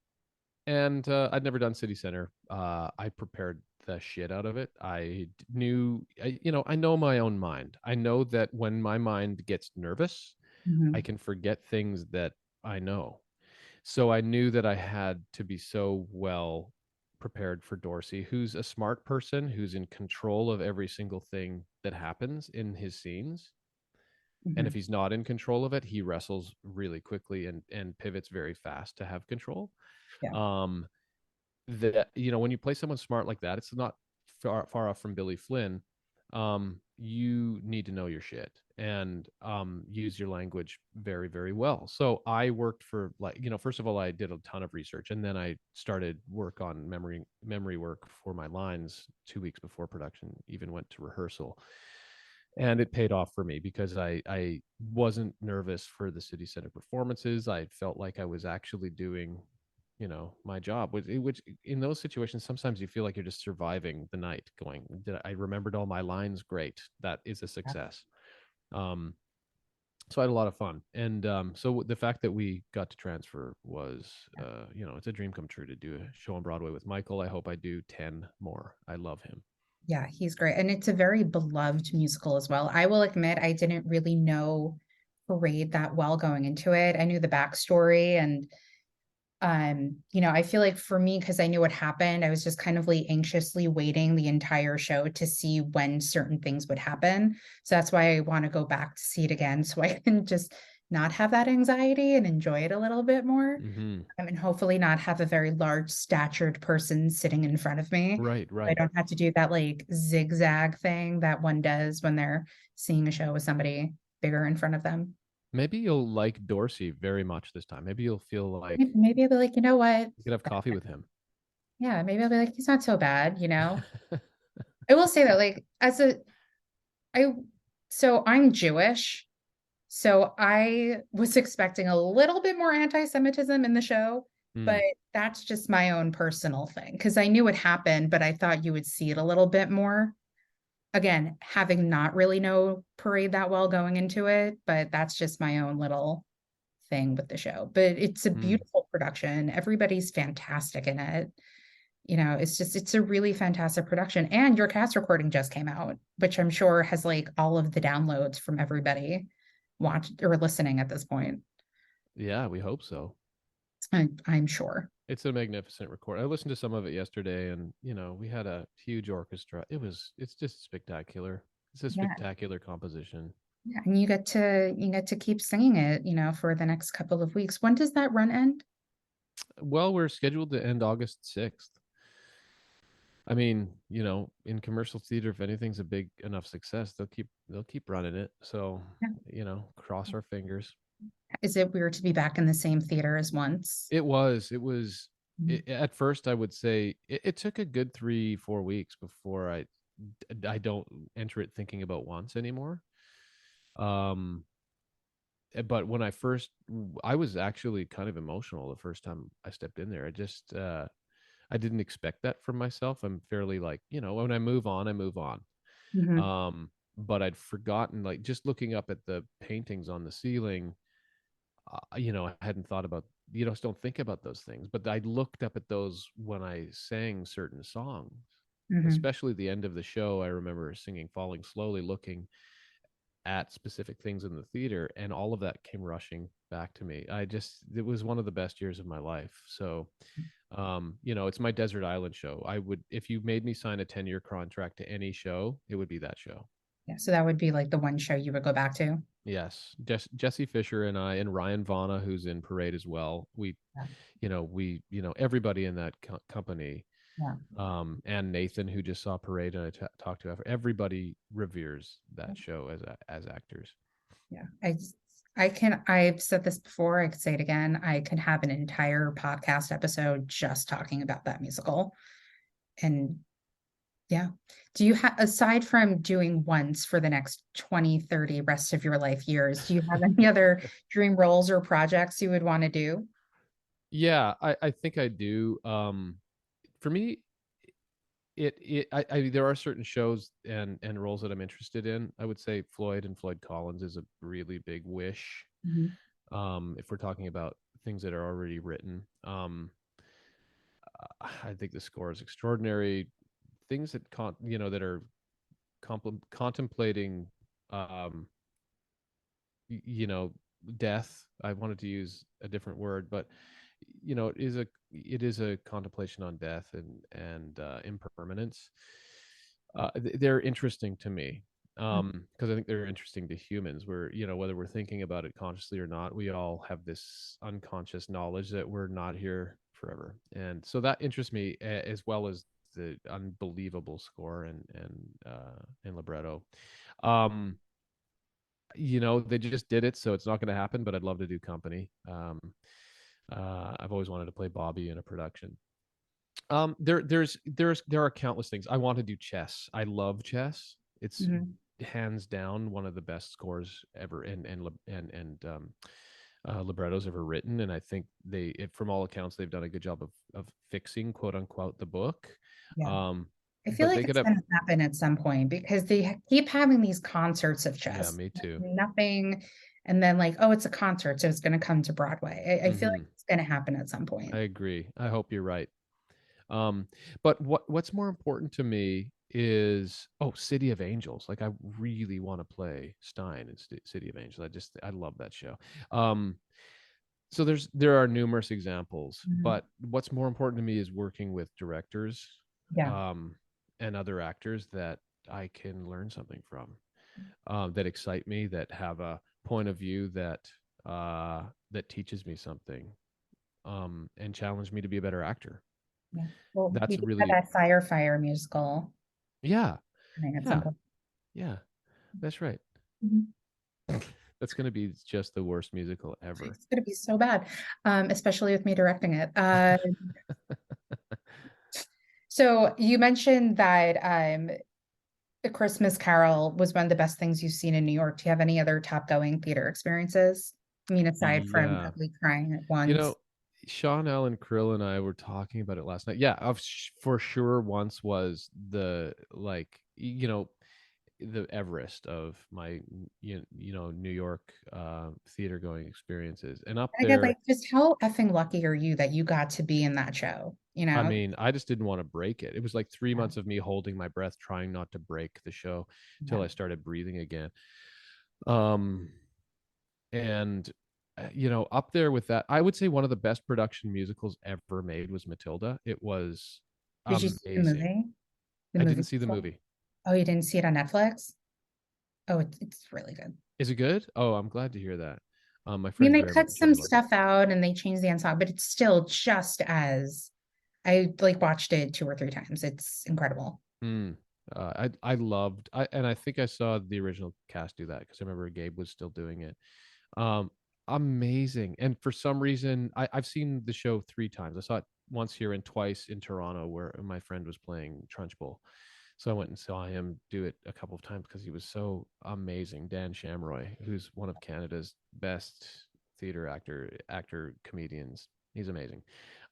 and I'd never done City Center. I prepared the shit out of it. I know my own mind. I know that when my mind gets nervous, I Mhm. can forget things that I know. So I knew that I had to be so well prepared for Dorsey, who's a smart person, who's in control of every single thing that happens in his scenes. And if Mhm. he's not in control of it, he wrestles really quickly and pivots very fast to have control. Yeah. Um, that when you play someone smart like that, it's not far off from Billy Flynn. You need to know your shit and use your language very, very well. So I worked for, like, first of all, I did a ton of research, and then I started work on memory work for my lines 2 weeks before production even went to rehearsal. And it paid off for me because I wasn't nervous for the City Center performances. I felt like I was actually doing my job, which in those situations sometimes you feel like you're just surviving the night, going, did I remembered all my lines? Great, that is a success. So I had a lot of fun. And so the fact that we got to transfer was it's a dream come true to do a show on Broadway with Michael. I hope I do 10 more. I love him. Yeah, he's great. And it's a very beloved musical as well. I will admit I didn't really know Parade that well going into it. I knew the backstory and I feel like for me, because I knew what happened, I was just kind of like anxiously waiting the entire show to see when certain things would happen. So that's why I want to go back to see it again so I can just not have that anxiety and enjoy it a little bit more. Hmm. And hopefully not have a very large statured person sitting in front of me. Right, I right. don't have to do that like zigzag thing that one does when they're seeing a show with somebody bigger in front of them. Maybe you'll like Dorsey very much this time. Maybe you'll feel like Maybe I'll be like, you know what? you could have coffee with him. Yeah, maybe I'll be like, he's not so bad. I will say that, like, I, so I'm Jewish, so I was expecting a little bit more anti-Semitism in the show, but Mm, that's just my own personal thing because I knew it happened, but I thought you would see it a little bit more. Again, having not really know Parade that well going into it, but that's just my own little thing with the show. But it's a mm. beautiful production. Everybody's fantastic in it. It's a really fantastic production. And your cast recording just came out, which I'm sure has like all of the downloads from everybody watched or listening at this point. Yeah, we hope so. I'm sure. It's a magnificent record. I listened to some of it yesterday, and we had a huge orchestra. It's just spectacular. It's a Yeah. spectacular composition. Yeah. And you get to keep singing it, for the next couple of weeks. When does that run end? Well, we're scheduled to end August 6th. I mean, in commercial theater, if anything's a big enough success, they'll keep running it. So, Yeah. cross our fingers. Is it weird to be back in the same theater as once? It was Mhm. at first I would say it took a good 3 4 weeks before I don't enter it thinking about once anymore. Um, but when I was actually kind of emotional the first time I stepped in there. I didn't expect that from myself. I'm fairly like, when I move on, I move on. Mhm. But I'd forgotten, like, just looking up at the paintings on the ceiling. I hadn't thought about, just don't think about those things. But I looked up at those when I sang certain songs, Mhm. especially the end of the show. I remember singing Falling Slowly, looking at specific things in the theater, and all of that came rushing back to me. It was one of the best years of my life. So, it's my desert island show. If you made me sign a 10-year contract to any show, it would be that show. Yeah, so that would be like the one show you would go back to. Yes, Jesse Fisher and I, and Ryan Vana, who's in Parade as well. Yeah. Everybody in that company, Yeah. and Nathan, who just saw Parade, and talked to everybody reveres that show as actors. Yeah. I've said this before, I could say it again. I could have an entire podcast episode just talking about that musical. And yeah. Do you have, aside from doing once for the next 20, 30 rest of your life years, do you have any other dream roles or projects you would want to do? Yeah, I think I do. For me, there are certain shows and roles that I'm interested in. I would say Floyd and Floyd Collins is a really big wish. Mhm. If we're talking about things that are already written, I think the score is extraordinary. Things that are contemplating, um, you know, death. I wanted to use a different word, but it is a contemplation on death and impermanence. They're interesting to me, because I think they're interesting to humans. Where, whether we're thinking about it consciously or not, we all have this unconscious knowledge that we're not here forever, and so that interests me, as well as the unbelievable score and libretto. Um, they just did it, so it's not going to happen. But I'd love to do company. I've always wanted to play Bobby in a production. There are countless things. I want to do chess. I love chess. It's Mhm. hands down one of the best scores ever, and librettos ever written. And I think from all accounts, they've done a good job of fixing, quote unquote, the book. Yeah. Um, I feel but like they could it's have. going to happen at some point because they keep having these concerts of Yeah, chess. me too. Nothing. And then, like, oh, it's a concert, so it's going to come to Broadway. I feel like Hmm. it's going to happen at some I point. agree. I hope you're right. But what's more important to me is, City of Angels. Like, I really want to play Stein in City of Angels. I love that show. Um, so there are numerous examples, Mhm. but what's more important to me is working with directors, Yeah. um, and other actors that I can learn something from, that excite me, that have a point of view that teaches me something, and challenge me to be a better actor. Yeah. Well, we That's do have really. that Firefire musical Yeah, coming at some yeah, point. yeah. That's right. Mhm. That's going to be just the worst musical ever. It's going to be so bad, especially with me directing it. So you mentioned that The Christmas Carol was one of the best things you've seen in New York. Do you have any other top going theater experiences? I mean, aside from Yeah. Ugly Crying at You Once. know, Sean Allen Krill and I were talking about it last night. Yeah, for sure once was the, like, the Everest of my, New York, theater going experiences. And up And again, there, like, just how effing lucky are you that you got to be in that show? You I know? mean, I just didn't want to break it. It was like three Yeah. months of me holding my breath, trying not to break the show till Yeah. I started breathing again. Um, and up there with that. I would say one of the best production musicals ever made was Matilda. It was Did you see the amazing. movie? The I movie? didn't see the movie. Oh, you didn't see it on Netflix? Oh, it's really good. Is it good? Oh, I'm glad to hear that. My I mean, friend they very cut much some enjoyed it. stuff out and they changed the ensemble, but it's still just as I like watched it two or three times. It's incredible. Mm. I loved and I think I saw the original cast do that because I remember Gabe was still doing it. Um, Amazing. And for some reason, I've seen the show three times. I saw it once here and twice in Toronto where my friend was playing Trunchbull. So I went and saw him do it a couple of times because he was so amazing. Dan Shamroy, who's one of Canada's best theater actor comedians. He's amazing.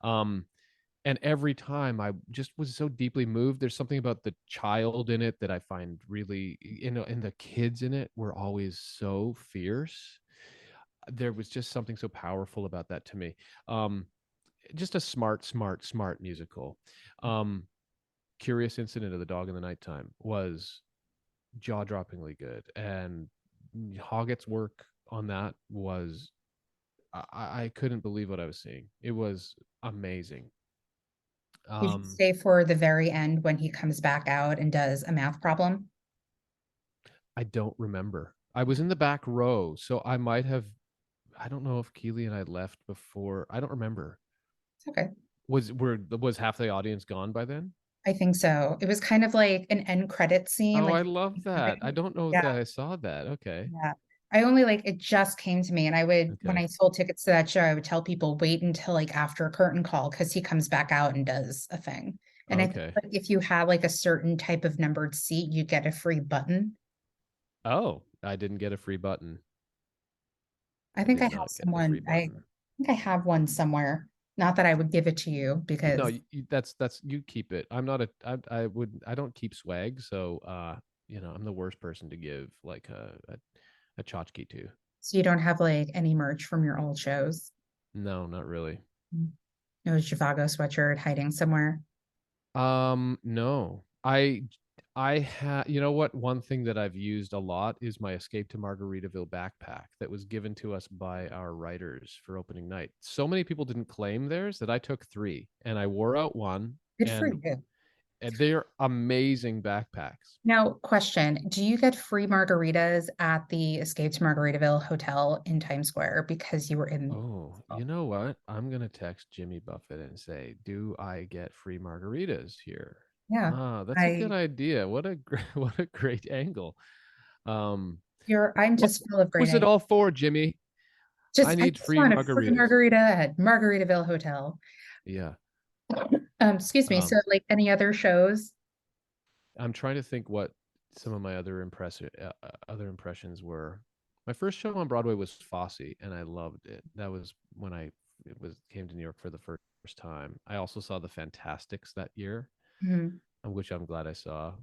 Um, and every time I just was so deeply moved. There's something about the child in it that I find really, and the kids in it were always so fierce. There was just something so powerful about that to me. Um, just a smart musical. Um, Curious Incident of the Dog in the Nighttime was jaw-droppingly good, and Hoggett's work on that was I couldn't believe what I was seeing. It was amazing. Did you Um, stay for the very end when he comes back out and does a math problem? I don't remember. I was in the back row, so I might have. I don't know if Keely and I left before. I don't remember. It's okay. Was half the audience gone by then? I think so. It was kind of like an end credit scene, Oh, like I love that. I don't know yeah, that I saw that. Okay. yeah. I only like it just came to me, and I would when Okay. I sold tickets to that show, I would tell people wait until like after a curtain call because he comes back out and does a thing. And I think Okay. like if you had like a certain type of numbered seat, you get a free button. Oh, I didn't get a free button. I I think I did have not get the free someone. I button. think I have one somewhere. Not that I would give it to you No, because that's you keep it. I'm not a I would I don't keep swag, so I'm the worst person to give like a tchotchke to. so you don't have like any merch from your old shows. No, not really. No Zhivago sweatshirt hiding somewhere. No. I had, you know what? One thing that I've used a lot is my Escape to Margaritaville backpack that was given to us by our writers for opening night. So many people didn't claim theirs that I took three and I wore out one, Good for and you. they're amazing backpacks. Now, question, do you get free margaritas at the Escape to Margaritaville Hotel in Times Square because you were in? Oh, you know what? I'm gonna text Jimmy Buffett and say, "Do I get free margaritas here?" Yeah, Ah, that's a good I idea. What a what a great angle. Um, I'm what just full of great was it ideas. all for, Jimmy? I I need just free want a free margaritas. margarita at Margaritaville Hotel. Yeah. Excuse me. Um, So like any other shows? I'm trying to think what some of my other impressions were. My first show on Broadway was Fosse, and I loved it. That was when I it was came to New York for the first time. I also saw the Fantastics that year, Mhm. which I'm glad I saw.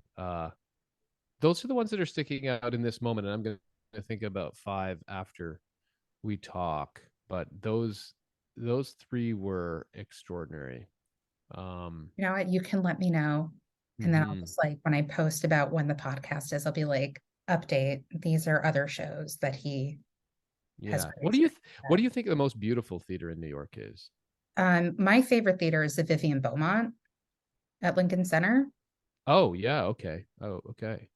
Those are the ones that are sticking out in this moment, and I'm going to think about five after we talk. But those three were extraordinary. Um, You know what? You can let me know. And then I'll mhm. just like when I post about when the podcast is, I'll be like, update. These are other shows that he has Yeah. produced. What do you think the most beautiful theater in New York is? My favorite theater is the Vivian Beaumont at Lincoln Center. Oh, yeah, okay. Oh, okay.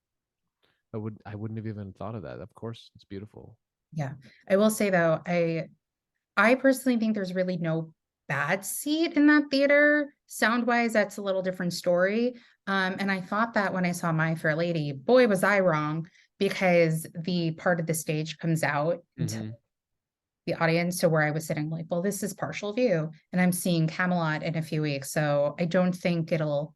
I wouldn't have even thought of that. Of course, it's beautiful. Yeah. I will say though, I personally think there's really no bad seat in that theater. Sound wise, that's a little different story. And I thought that when I saw My Fair Lady, boy, was I wrong because the part of the stage comes out into Hmm. the audience to where I was sitting like, well, this is partial view. And I'm seeing Camelot in a few weeks. So I don't think it'll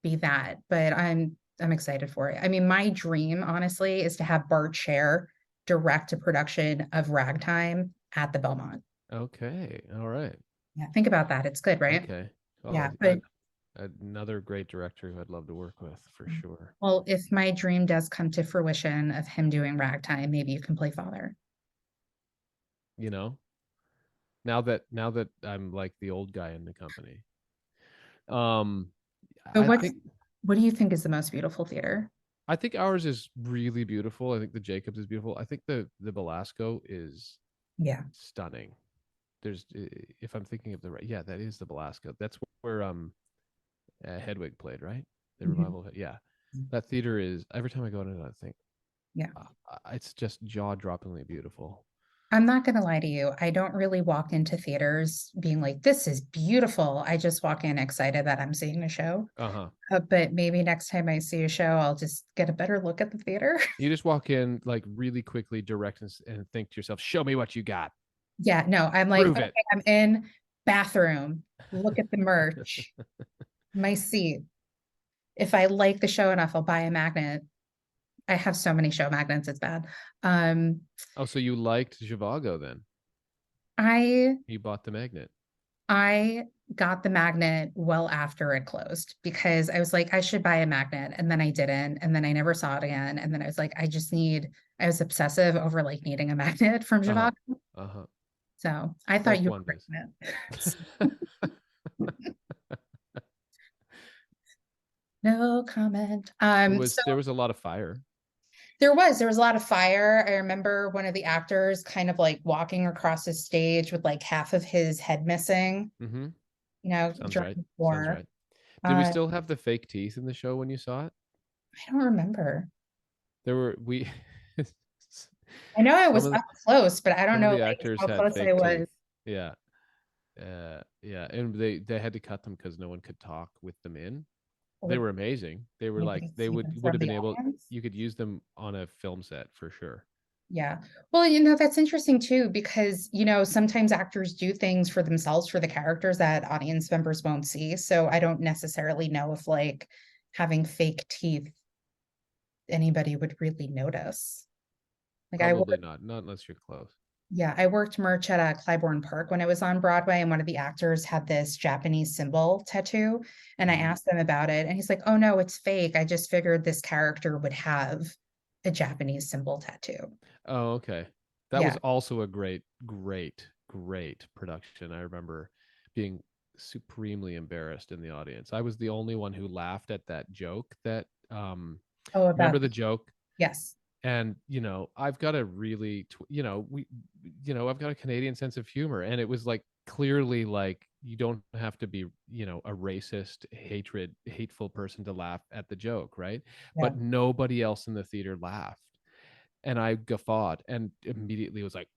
be that, but I'm excited for it. I mean, my dream, honestly, is to have Bart Scher direct a production of Ragtime at the Belmont. Okay. All right. Yeah, think about that. It's good, right? Okay. Yeah, Well, but another great director who I'd love to work with for sure. well, if my dream does come to fruition of him doing Ragtime, maybe you can play father. You know, now that I'm like the old guy in the company. Um, So I think what do you think is the most beautiful theater? ours is really beautiful. I think the Jacobs is beautiful. I think the Belasco is. Yeah. Stunning. There's if I'm thinking of the right, yeah, that is the Belasco. That's where Hedwig played, right? The Mhm. revival. Yeah, that theater is every time I go in it, I think Yeah. it's just jaw-droppingly beautiful. I'm not going to lie to you. I don't really walk into theaters being like, this is beautiful. I just walk in excited that I'm seeing a show. Uh huh. But maybe next time I see a show, I'll just get a better look at the theater. You just walk in like really quickly, direct, and think to yourself, "Show me what you got. Yeah, no, I'm like, Prove okay, it." I'm in bathroom. Look at the merch, my seat. If I like the show enough, I'll buy a magnet. I have so many show magnets, it's bad. Um, Oh, so you liked Zhivago then? I You bought the magnet. I got the magnet well after it closed because I was like, I should buy a magnet. And then I didn't. And then I never saw it again. And then I was like, I was obsessive over like needing a magnet from Uh huh. Javac. Uh huh. So I thought Like you one were does. pregnant. No comment. There was a lot of fire. There was a lot of fire. I remember one of the actors kind of like walking across the stage with like half of his head missing, Mm-hmm. Sounds during right. the Sounds war. right. Did we Uh, still have the fake teeth in the show when you saw it? I don't remember. There were we I know I some was of the up close, but I don't some of know the like actors how had close I fake teeth. was. Yeah. Yeah, and they had to cut them because no one could talk with them in. They Would were amazing. They were like anybody they see them would from have the been able, audience? you could use them on a film set for sure. Yeah. Well, that's interesting too, because, sometimes actors do things for themselves, for the characters that audience members won't see. So I don't necessarily know if like having fake teeth, anybody would really notice. Like I Probably worked, not, not unless you're close. yeah, I worked merch at Clybourne Park when it was on Broadway, and one of the actors had this Japanese symbol tattoo. And I Hmm. asked him about it, and he's like, "Oh no, it's fake. I just figured this character would have a Japanese symbol tattoo." Oh, okay. That was Yeah. also a great production. I remember being supremely embarrassed in the audience. I was the only one who laughed at that joke that Oh, remember about the joke? yes. And I've got a really I've got a Canadian sense of humor, and it was like clearly like you don't have to be a racist, hateful person to laugh at the joke, right? Yeah. But nobody else in the theater laughed, and I guffawed and immediately was like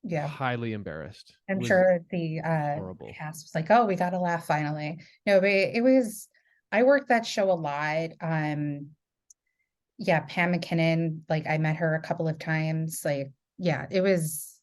Yeah. highly embarrassed. It I'm was sure the horrible. cast was like, "Oh, we got to laugh finally." No, but it was. I worked that show a lot. Yeah, Pam McKinnon. Like I met her a couple of times. Like, yeah, it was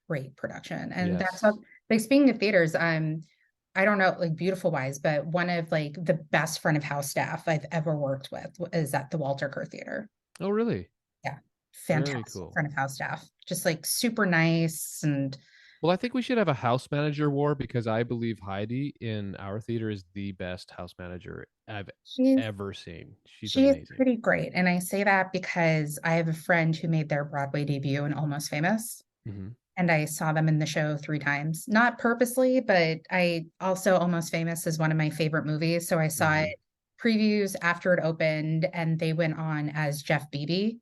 great production, and that's how. Yes. Like speaking of theaters, I don't know, like beautiful wise, but one of like the best front of house staff I've ever worked with is at the Walter Kerr Theater. Oh, really? Yeah, Very fantastic cool. front of house staff, just like super nice and Well, I think we should have a house manager war because I believe Heidi in our theater is the best house manager I've she's ever seen. She's She is amazing. pretty great. And I say that because I have a friend who made their Broadway debut in Almost Famous. Hmm. And I saw them in the show 3 times, not purposely, but I also Almost Famous is one of my favorite movies. So I saw it Hmm. previews after it opened, and they went on as Jeff Beebe.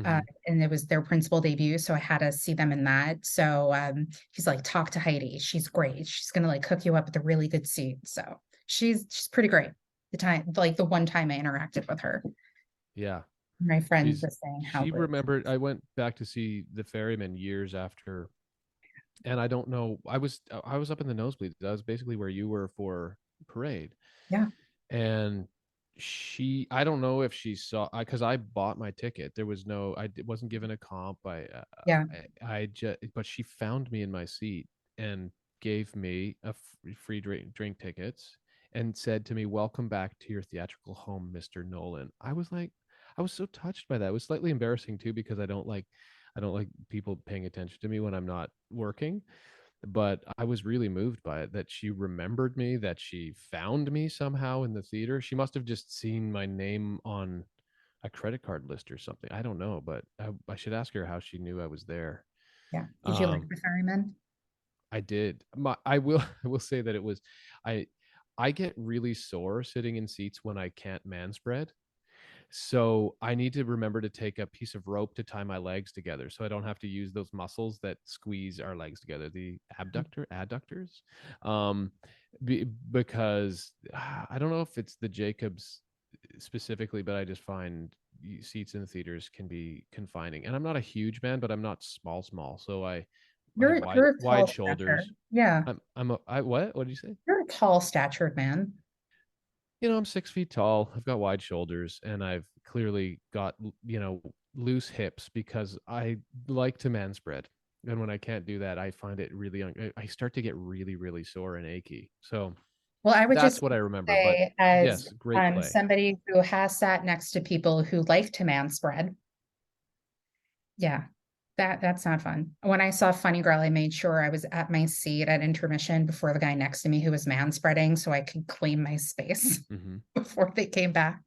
Uh, Hmm. and it was their principal debut. So I had to see them in that. So he's like, talk to Heidi. She's great. She's gonna like hook you up with a really good seat. So she's pretty great. The one time I interacted with her. Yeah. My friend She's was saying how she great she remembered is. I went back to see The Ferryman years after, and I don't know, I was up in the nosebleeds. That was basically where you were for parade. Yeah, And I don't know if she saw, because I bought my ticket. There was no, wasn't given a comp. yeah, I just, but she found me in my seat and gave me a free drink tickets and said to me, "Welcome back to your theatrical home, Mr. Nolan." I was like, I was so touched by that. It was slightly embarrassing too because I don't like people paying attention to me when I'm not working, but I was really moved by it that she remembered me, that she found me somehow in the theater. She must have just seen my name on a credit card list or something. I don't know, but I should ask her how she knew I was there. yeah. Did you like Um, the ferryman? I did. I will I will say that it was I I get really sore sitting in seats when I can't man spread. So I need to remember to take a piece of rope to tie my legs together so I don't have to use those muscles that squeeze our legs together, the adductors. Um, because I don't know if it's the Jacobs specifically, but I just find seats in the theaters can be confining. And I'm not a huge man, but I'm not small. So I have You're a wide tall stature. shoulders. Yeah. I what? What did you say? You're a tall statured man. I'm 6 feet tall. I've got wide shoulders, and I've clearly got loose hips because I like to man spread. And when I can't do that, I find it really I start to get really really sore and achy. So Well, I would that's just what I remember. But say, as yes, great play. somebody who has sat next to people who like to man spread, yeah, that's not fun. When I saw Funny Girl, I made sure I was at my seat at intermission before the guy next to me who was man spreading so I could claim my space Hmm. before they came back.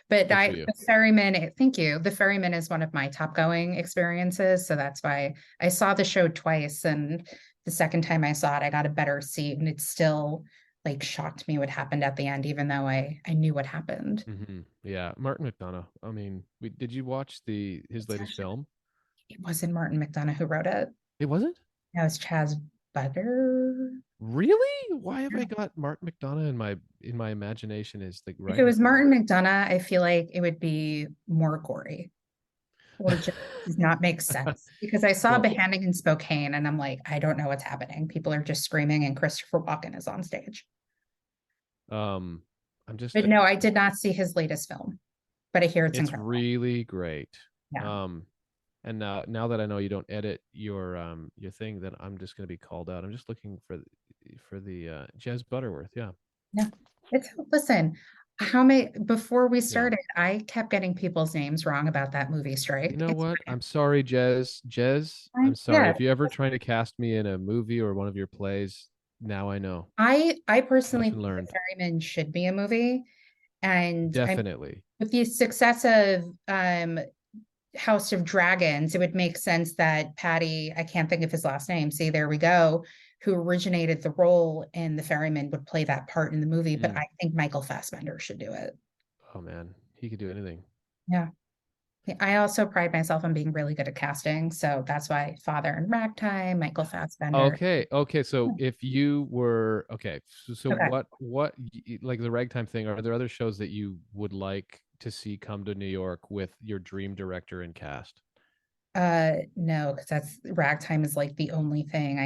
But Good for you. the ferryman, thank you. The ferryman is one of my top going experiences. So that's why I saw the show twice. And the second time I saw it, I got a better seat. And it still like shocked me what happened at the end, even though I knew what happened. Yeah, Martin McDonough. I mean, did you watch the his It's latest actually, film? it wasn't Martin McDonough who wrote it. It wasn't. That was Chaz Butter. Really? Why have I got Martin McDonough in my imagination as the If it writing was for Martin that? McDonough, I feel like it would be more gory or just does not make sense because I saw Well, Behanding in Spokane and I'm like, I don't know what's happening. People are just screaming and Christopher Walken is on stage. um, I'm just But no, I did not see his latest film, but I hear it's it's incredible. really great. Yeah. Um, and now that I know you don't edit your thing, then I'm just gonna be called out. I'm just looking for the Jez Butterworth. Yeah, Yeah. It's listen, how many before we yeah. started, I kept getting people's names wrong about that movie You strike. know It's what? I'm sorry, Jez. Jez, I'm fine. sorry. Yeah. If you ever trying to cast me in a movie or one of your plays, now I know. I personally Lesson think The learned. Ferryman should be a movie. And I Definitely. with the success of House of Dragons, it would make sense that Patty, I can't think of his last name, see, there we go, who originated the role in The Ferryman would play that part in the movie. But Mm. I think Michael Fassbender should do it. Oh man, he could do anything. Yeah. I also pride myself on being really good at casting. So that's why Father in Ragtime, Michael Fassbender. Okay. So if you were okay, so Okay. like the ragtime thing, are there other shows that you would like to see come to New York with your dream director and cast? No, because that's Ragtime is like the only thing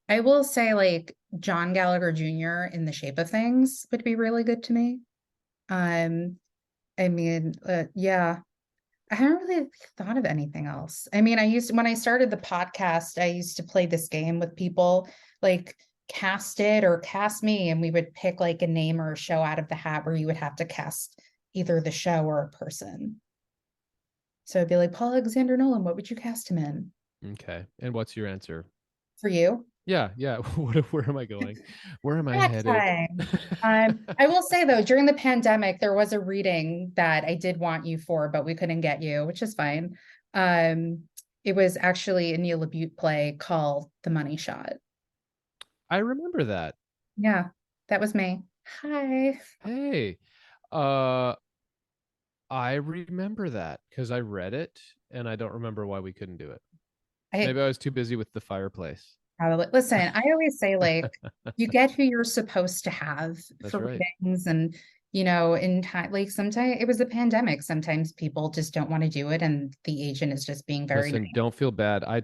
I will say like John Gallagher Jr. in The Shape of Things would be really good to me. Um, I mean, yeah, I haven't really thought of anything else. I mean, when I started the podcast, I used to play this game with people, like cast it or cast me, and we would pick like a name or a show out of the hat where you would have to cast either the show or a person. So it'd be like Paul Alexander Nolan, what would you cast him in? Okay. And what's your answer? For you? Yeah. Where am I going? Where am I headed? Ragtime. I will say though, during the pandemic, there was a reading that I did want you for, but we couldn't get you, which is fine. Um, it was actually a Neil LaBute play called The Money Shot. I remember that. Yeah, that was me. Hi. Hey, uh, I remember that because I read it and I don't remember why we couldn't do it. I Maybe I was too busy with the fireplace. probably listen, I always say like you get who you're supposed to have That's for right. readings and in time like sometimes it was a pandemic. Sometimes people just don't want to do it and the agent is just being very Listen, nice. don't feel bad. I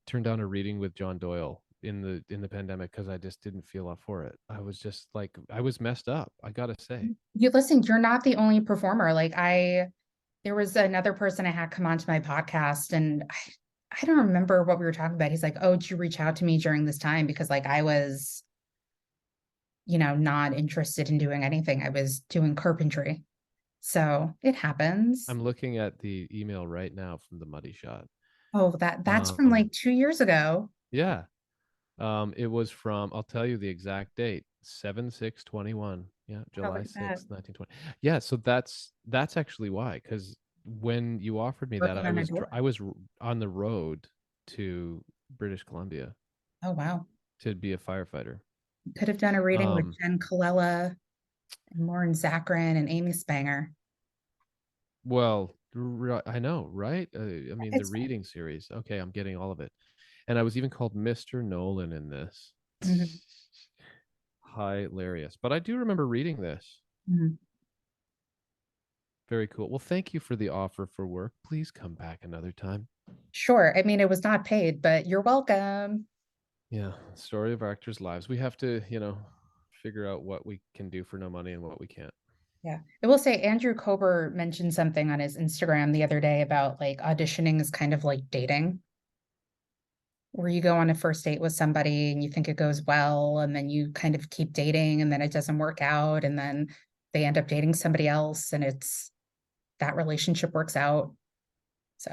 turned down a reading with John Doyle in the pandemic because I just didn't feel up for it. I was just like I was messed up. I gotta say. You listen, you're not the only performer. There was another person I had come onto my podcast and I don't remember what we were talking about. He's like, oh, did you reach out to me during this time? Because like I was, not interested in doing anything. I was doing carpentry. So it happens. I'm looking at the email right now from the Muddy Shot. Oh, that's from Um, like 2 years ago. yeah. It was from, I'll tell you the exact date, 7/6/21. Yeah, Oh, look July at that. 6th, 1920. Yeah, so that's actually why, because when you offered me that, Working on a door. I was on the road to British Columbia Oh, wow. to be a firefighter. Could have done a reading with Um, Jen Colella and Lauren Zachrin and Amy Spanger. Well, I know, right? I mean, the It's fine. reading series. Okay, I'm getting all of it. And I was even called Mr. Nolan in this. Mhm, Hilarious. But I do remember reading this. mhm. Very cool. Well, thank you for the offer for work. Please come back another time. Sure. I mean, it was not paid, but you're welcome. Yeah, story of actors' lives. We have to, figure out what we can do for no money and what we can't. Yeah. I will say Andrew Kober mentioned something on his Instagram the other day about like auditioning is kind of like dating, where you go on a first date with somebody and you think it goes well, and then you kind of keep dating and then it doesn't work out, and then they end up dating somebody else and it's that relationship works out. So,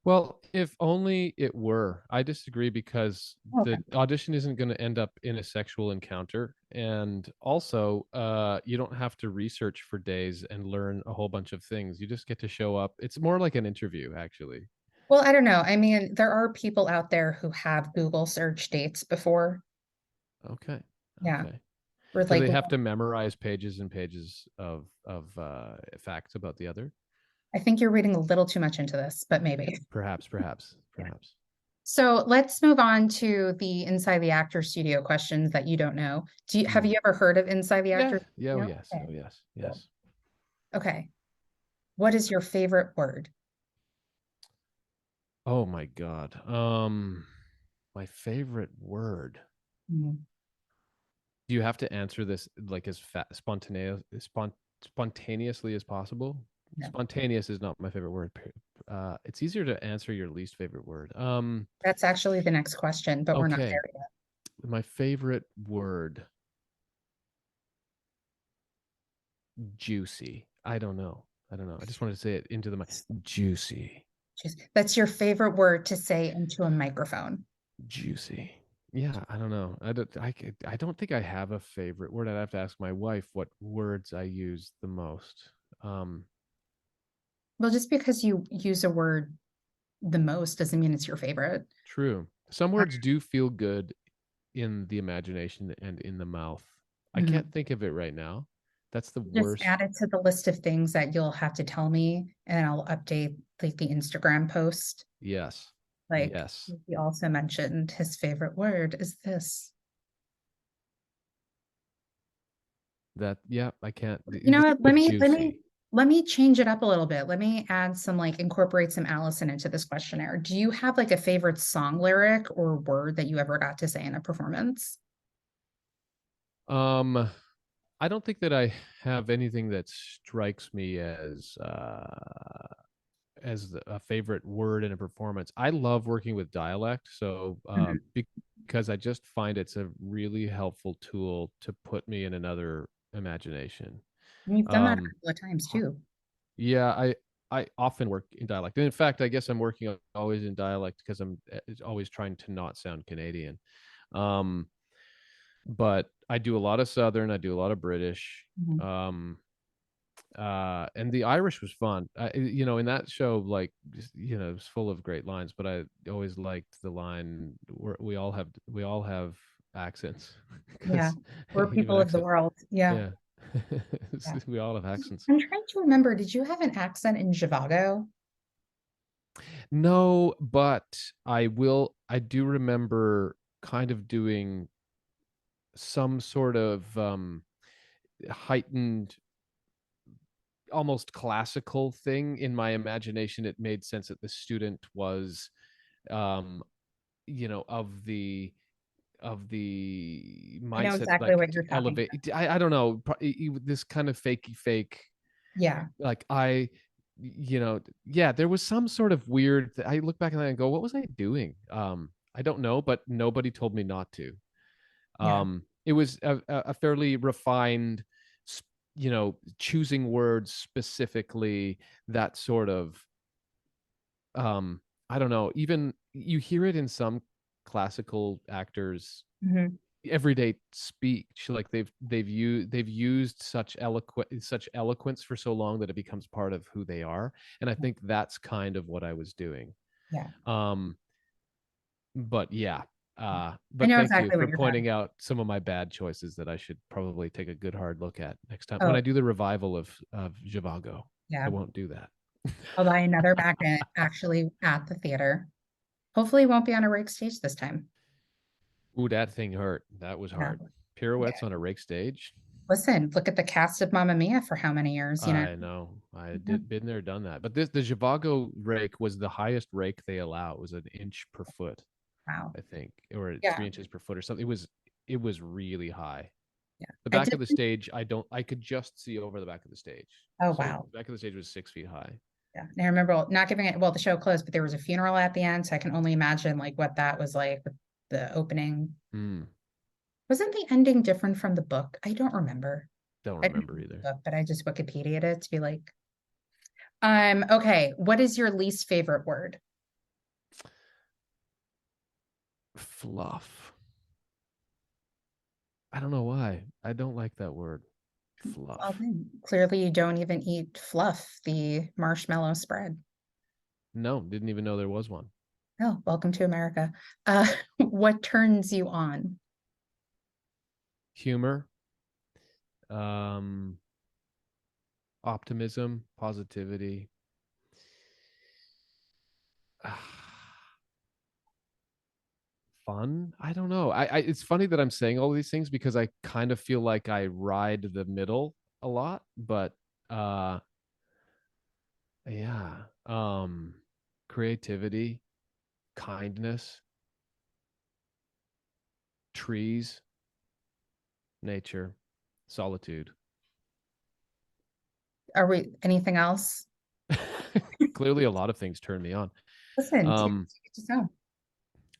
Well, if only it were. I disagree because okay. the audition isn't going to end up in a sexual encounter. And also, you don't have to research for days and learn a whole bunch of things. You just get to show up. It's more like an interview, actually. Well, I don't know. I mean, there are people out there who have Google search dates before. Okay. Yeah. Okay. Or Do like, they have to memorize pages and pages of facts about the other? I think you're reading a little too much into this, but maybe. Perhaps, perhaps, Yeah. perhaps. So let's move on to the Inside the Actor Studio questions that you don't know. Have Hmm. you ever heard of Inside the Yeah. Actor Yeah. Oh, Studio? yes. Okay, Oh, yes. cool. Yes. Okay. What is your favorite word? Oh my God. My favorite word. Mhm. Do you have to answer this like as spontaneously as possible? No, Spontaneous is not my favorite word. It's easier to answer your least favorite word. that's actually the next question, but we're not Okay. there yet. My favorite word, juicy. I don't know. I don't know. I just wanted to say it into the mic. Juicy. That's your favorite word to say into a microphone. Juicy. Yeah, I don't know. I don't think I have a favorite word. I'd have to ask my wife what words I use the most. Um, Well, just because you use a word the most doesn't mean it's your favorite. True. Some words do feel good in the imagination and in the mouth. I Mhm. can't think of it right now. That's the Just worst. add it to the list of things that you'll have to tell me, and I'll update like the Instagram post. Yes. Like Yes. he also mentioned his favorite word is this. That, yeah, I can't. You know Let's what? go with juicy. Let me change it up a little bit. Let me add some like incorporate some Allison into this questionnaire. Do you have like a favorite song lyric or word that you ever got to say in a performance? Um, I don't think that I have anything that strikes me as a favorite word in a performance. I love working with dialect, so Mhm. because I just find it's a really helpful tool to put me in another imagination. You've done that a Um, couple of times too. yeah, I often work in dialect, and in fact, I guess I'm working always in dialect because I'm always trying to not sound Canadian. Um, but I do a lot of Southern, I do a lot of British. Mhm. Um, and the Irish was fun. In that show, like, it was full of great lines, but I always liked the line where we all have accents Yeah. because We're human people of the accent. world. Yeah. Yeah. Yeah. We all have accents. I'm trying to remember, did you have an accent in Zhivago? No, but I do remember kind of doing some sort of heightened, almost classical thing in my imagination. It made sense that the student was um of the I know mindset, exactly like what to you're talking elevate. about. I don't know, this kind of fakey fake, Yeah. like yeah, there was some sort of weird. I look back and I go, what was I doing? I don't know, but nobody told me not to. Yeah. It was a fairly refined, choosing words specifically, that sort of, um I don't know, even you hear it in some classical actors Mhm. everyday speech, like they've used such eloquence for so long that it becomes part of who they are, and I think that's kind of what I was doing. Yeah. um but yeah, I but know thank you exactly for what you're talking pointing out some of my bad choices that I should probably take a good hard look at next time when about. I Oh, do the revival of Zhivago. I yeah. won't do that. I'll buy another magnet actually at the theater. Hopefully, it won't be on a rake stage this time. Ooh, that thing hurt. That was Yeah. hard. Pirouettes on a rake stage. Listen, look at the cast of Mamma Mia for how many years, you know? I know. I Mhm. did been there, done that. But this the Zhivago rake was the highest rake they allow. It was an inch per foot, Wow. I think, or Yeah. 3 inches per foot or something. It was really high. Yeah. The I back did. of the stage, I could just see over the back of the stage. Oh, So wow. the back of the stage was 6 feet high. Yeah. And I remember not giving it, well, the show closed, but there was a funeral at the end. So I can only imagine like what that was like with the opening. Hmm. Wasn't the ending different from the book? I don't remember. Don't I didn't remember read the either. book, but I just Wikipedia'd it to be like, okay. What is your least favorite word? Fluff. I don't know why. I don't like that word. Well, Fluff. then, clearly you don't even eat fluff, the marshmallow spread. No, didn't even know there was one. Oh, welcome to America. What turns you on? Humor, um, optimism, positivity. Fun. I don't know. It's funny that I'm saying all these things because I kind of feel like I ride the middle a lot, but uh yeah. Creativity, kindness, trees, nature, solitude. Are we anything else? Clearly a lot of things turn me on. Listen, Um to each his own.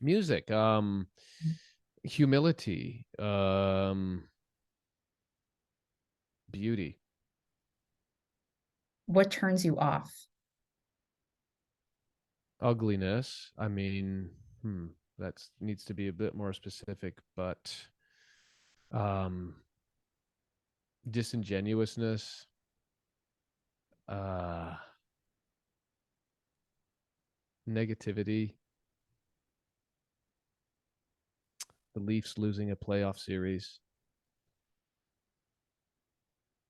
Music, humility, beauty, What turns you off? ugliness. I mean, that needs to be a bit more specific, but um disingenuousness, uh negativity, the Leafs losing a playoff series.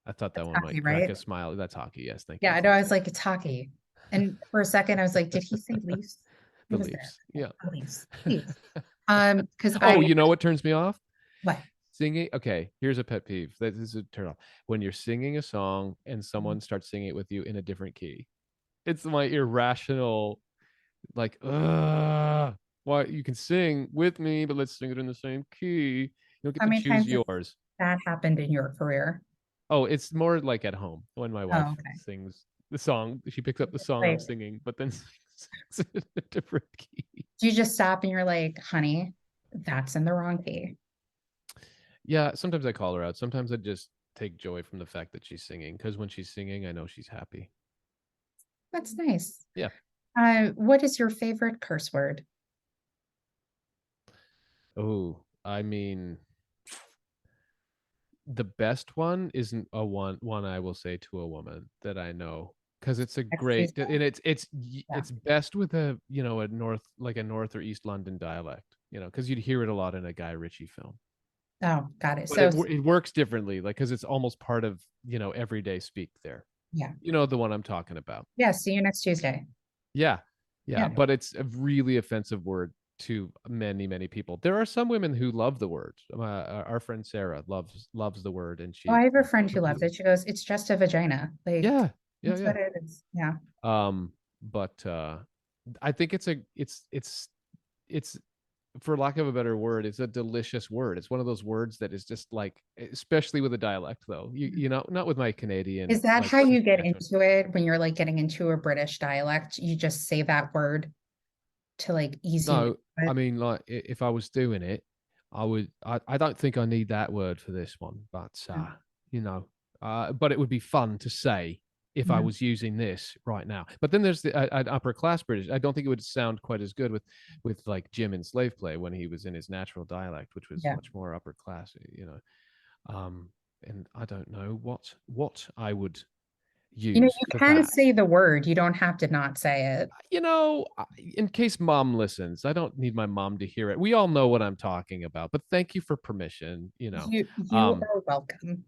I thought that That's one hockey, might crack right? a smile. That's hockey. Yes, thank Yeah, you. I know. I Thank was you. like, it's hockey. And for a second, I was like, did he say Leafs? He The was there. Leafs. Yeah. The Leafs. Leafs. Because Oh, I you know what turns me off? what? Singing. Okay, here's a pet peeve. This is a turn off. When you're singing a song and someone starts singing it with you in a different key. It's my irrational, like, why you can sing with me, but let's sing it in the same key. You don't get How to many choose times has yours. that happened in your career? Oh, it's more like at home when my Oh, wife okay. sings the song. She picks up the song I'm Like, singing, but then sings it in a different key. do you just stop and you're like, honey, that's in the wrong key? Yeah, sometimes I call her out. Sometimes I just take joy from the fact that she's singing because when she's singing, I know she's happy. That's nice. Yeah. What is your favorite curse word? Oh, I mean, the best one isn't a one I will say to a woman that I know because it's a Excuse great me. and Yeah. it's best with a north or east London dialect, because you'd hear it a lot in a Guy Ritchie film. Oh, got it. But So it works differently, like because it's almost part of everyday speak there. yeah. You know the one I'm talking about. Yeah. See you next Tuesday. Yeah, yeah, Yeah. but it's a really offensive word to many many people. There are some women who love the word. Our friend Sarah loves the word, and Oh, I she have a friend who loves completely. it. She goes, it's just a vagina. Like, Yeah, yeah, that's yeah. what it is. Yeah. But I think it's for lack of a better word, it's a delicious word. It's one of those words that is just like, especially with a dialect, though. Not with my Is Canadian that like how you get Saskatchewan. into it when you're like getting into a British dialect? You just say that word to like ease you into No, I it? mean, like if I was doing it, I would. I don't think I need that word for this one, but you know, but it would be fun to say if I Yeah. was using this right now. But then there's the upper class British. I don't think it would sound quite as good with like Jim in Slave Play when he was in his natural dialect, which was Yeah. much more upper classy. And I don't know what I would use You for can that. say the word. You don't have to not say it. In case mom listens, I don't need my mom to hear it. We all know what I'm talking about, but thank you for permission. You Um, are welcome.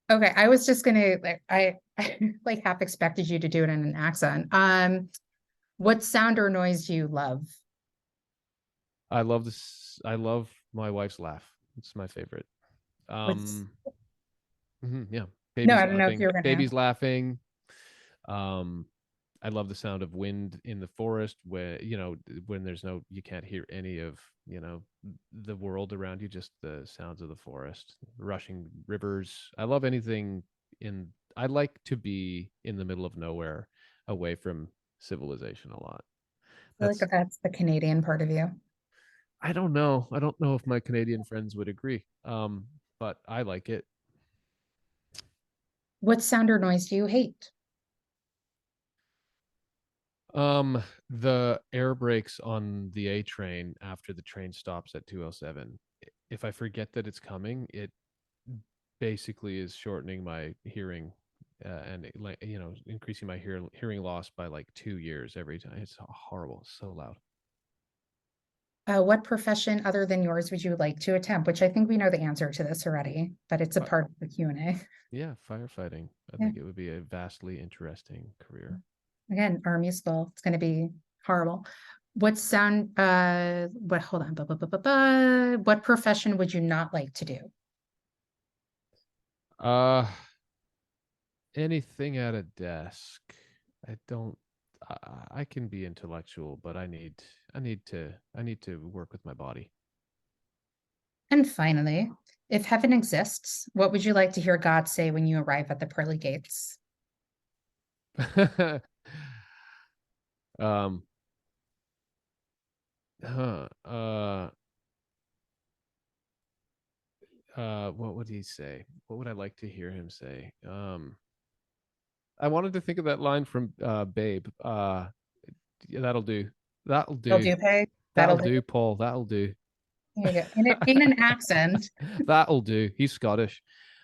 Okay, I was just gonna I like half expected you to do it in an accent. What sound or noise do you love? I love this. I love my wife's laugh. It's my favorite. What's Yeah, No, babies I don't know if laughing. you were gonna. Babies laughing. Um, I love the sound of wind in the forest where, when there's no, you can't hear any of, the world around you, just the sounds of the forest, rushing rivers. I love anything I like to be in the middle of nowhere, away from civilization a lot. I feel like That's, that's the Canadian part of you. I don't know. I don't know if my Canadian friends would agree. But I like it. What sound or noise do you hate? The air brakes on the A train after the train stops at 207. If I forget that it's coming, it basically is shortening my hearing, and like, increasing my hearing loss by like 2 years every time. It's horrible, so loud. What profession other than yours would you like to attempt? Which I think we know the answer to this already, but it's a Fi- part of the Q&A. yeah, firefighting. I Yeah. think it would be a vastly interesting career. Again, Army school. It's going to be horrible. Hold on. What profession would you not like to do? Uh, Anything at a desk. I don't. I can be intellectual, but I need to work with my body. And finally, if heaven exists, what would you like to hear God say when you arrive at the pearly gates? um. Huh. What would he say? What would I like to hear him say? I wanted to think of that line from Babe. Yeah, that'll do. That'll That'll do. do, Peg. That'll That'll do. do, Paul. That'll do. There you go. In an accent. That'll do. He's Scottish.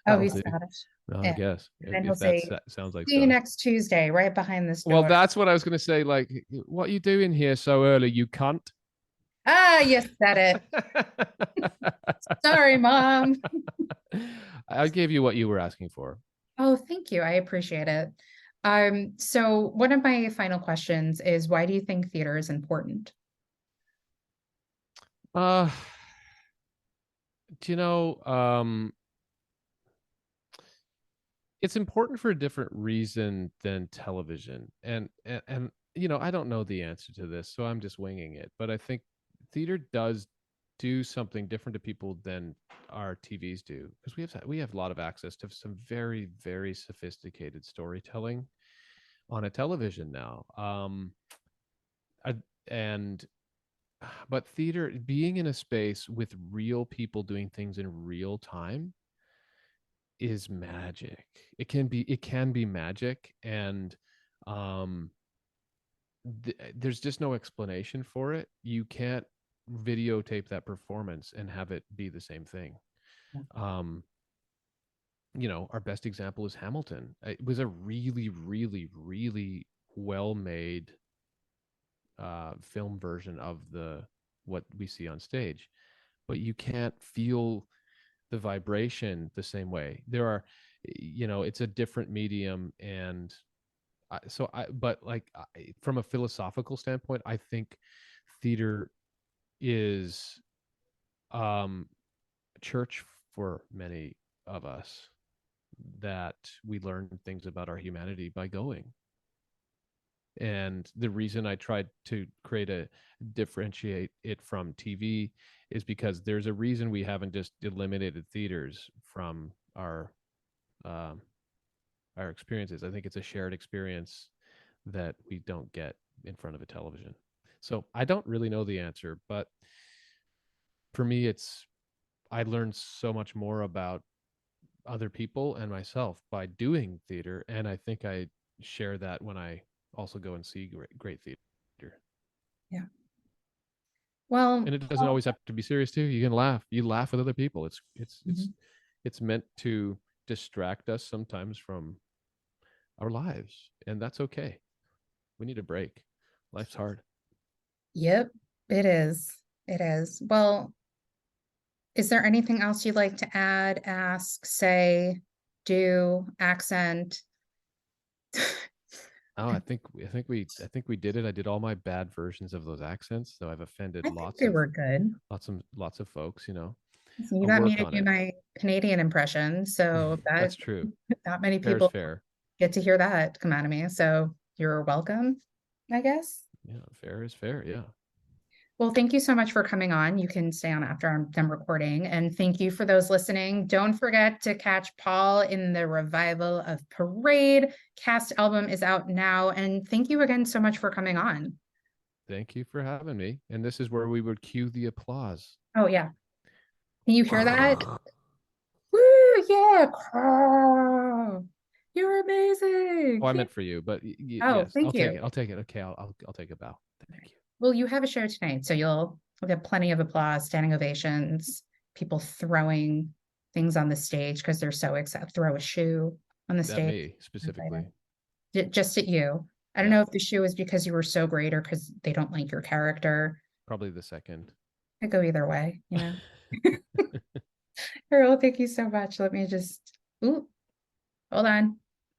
Oh, That'll he's do. Scottish. No, I Yeah. guess And then he'll if that say, sounds like see you Scottish. next Tuesday, right behind this Well, door. that's what I was going to say. Like, what you doing here so early, you cunt? Ah, you said it. Sorry, Mom. I gave you what you were asking for. Oh, thank you. I appreciate it. So one of my final questions is why do you think theater is important? Uh, do you know, it's important for a different reason than television. And I don't know the answer to this, so I'm just winging it. But I think theater does do something different to people than our TVs do, because we have a lot of access to some very, very sophisticated storytelling on a television now. I, and but theater, being in a space with real people doing things in real time, is magic. It can be magic, and um there's just no explanation for it. You can't videotape that performance and have it be the same thing. um our best example is Hamilton. It was a really, really, really well made film version of the what we see on stage, but you can't feel the vibration the same way. It's a different medium. And but like, from a philosophical standpoint, I think theater is church for many of us, that we learn things about our humanity by going. And the reason I tried to differentiate it from TV is because there's a reason we haven't just eliminated theaters from um, our experiences. I think it's a shared experience that we don't get in front of a television. So I don't really know the answer, but for me, I learned so much more about other people and myself by doing theater, and I think I share that when I also go and see great theater. Yeah. Well, And it doesn't always have to be serious too. You can laugh. You laugh with other people. mhm. It's meant to distract us sometimes from our lives, and that's okay. We need a break. Life's hard. Yep, it is. It is. Well, is there anything else you'd like to add, ask, say, do, accent. Oh, I think we did it. I did all my bad versions of those accents, so I've offended I think they were good. lots of folks, So you I'll got me work to on do it. my Canadian impression, so that That's true. not many Fair is people fair. get to hear that come out of me. So you're welcome, I guess. Yeah, fair is fair. Yeah. Well, thank you so much for coming on. You can stay on after I'm done recording. And thank you for those listening. Don't forget to catch Paul in the revival of Parade. Cast album is out now. And thank you again so much for coming on. Thank you for having me. And this is where we would cue the applause. Oh, yeah. Can you hear that? Woo, yeah. You're amazing. Oh, I Yeah. meant for you, but Oh, yes, I'll thank take you. it. I'll take it. Okay, I'll take a bow. Thank you. Well, you have a show tonight, so you'll get plenty of applause, standing ovations, people throwing things on the stage because they're so excited. Throw a shoe on the At stage. me specifically. Just at you. I don't Yeah, know if the shoe is because you were so great or because they don't like your character. probably the second. I go either way, you know. Earl, thank you so much. Let me just, ooh, hold on.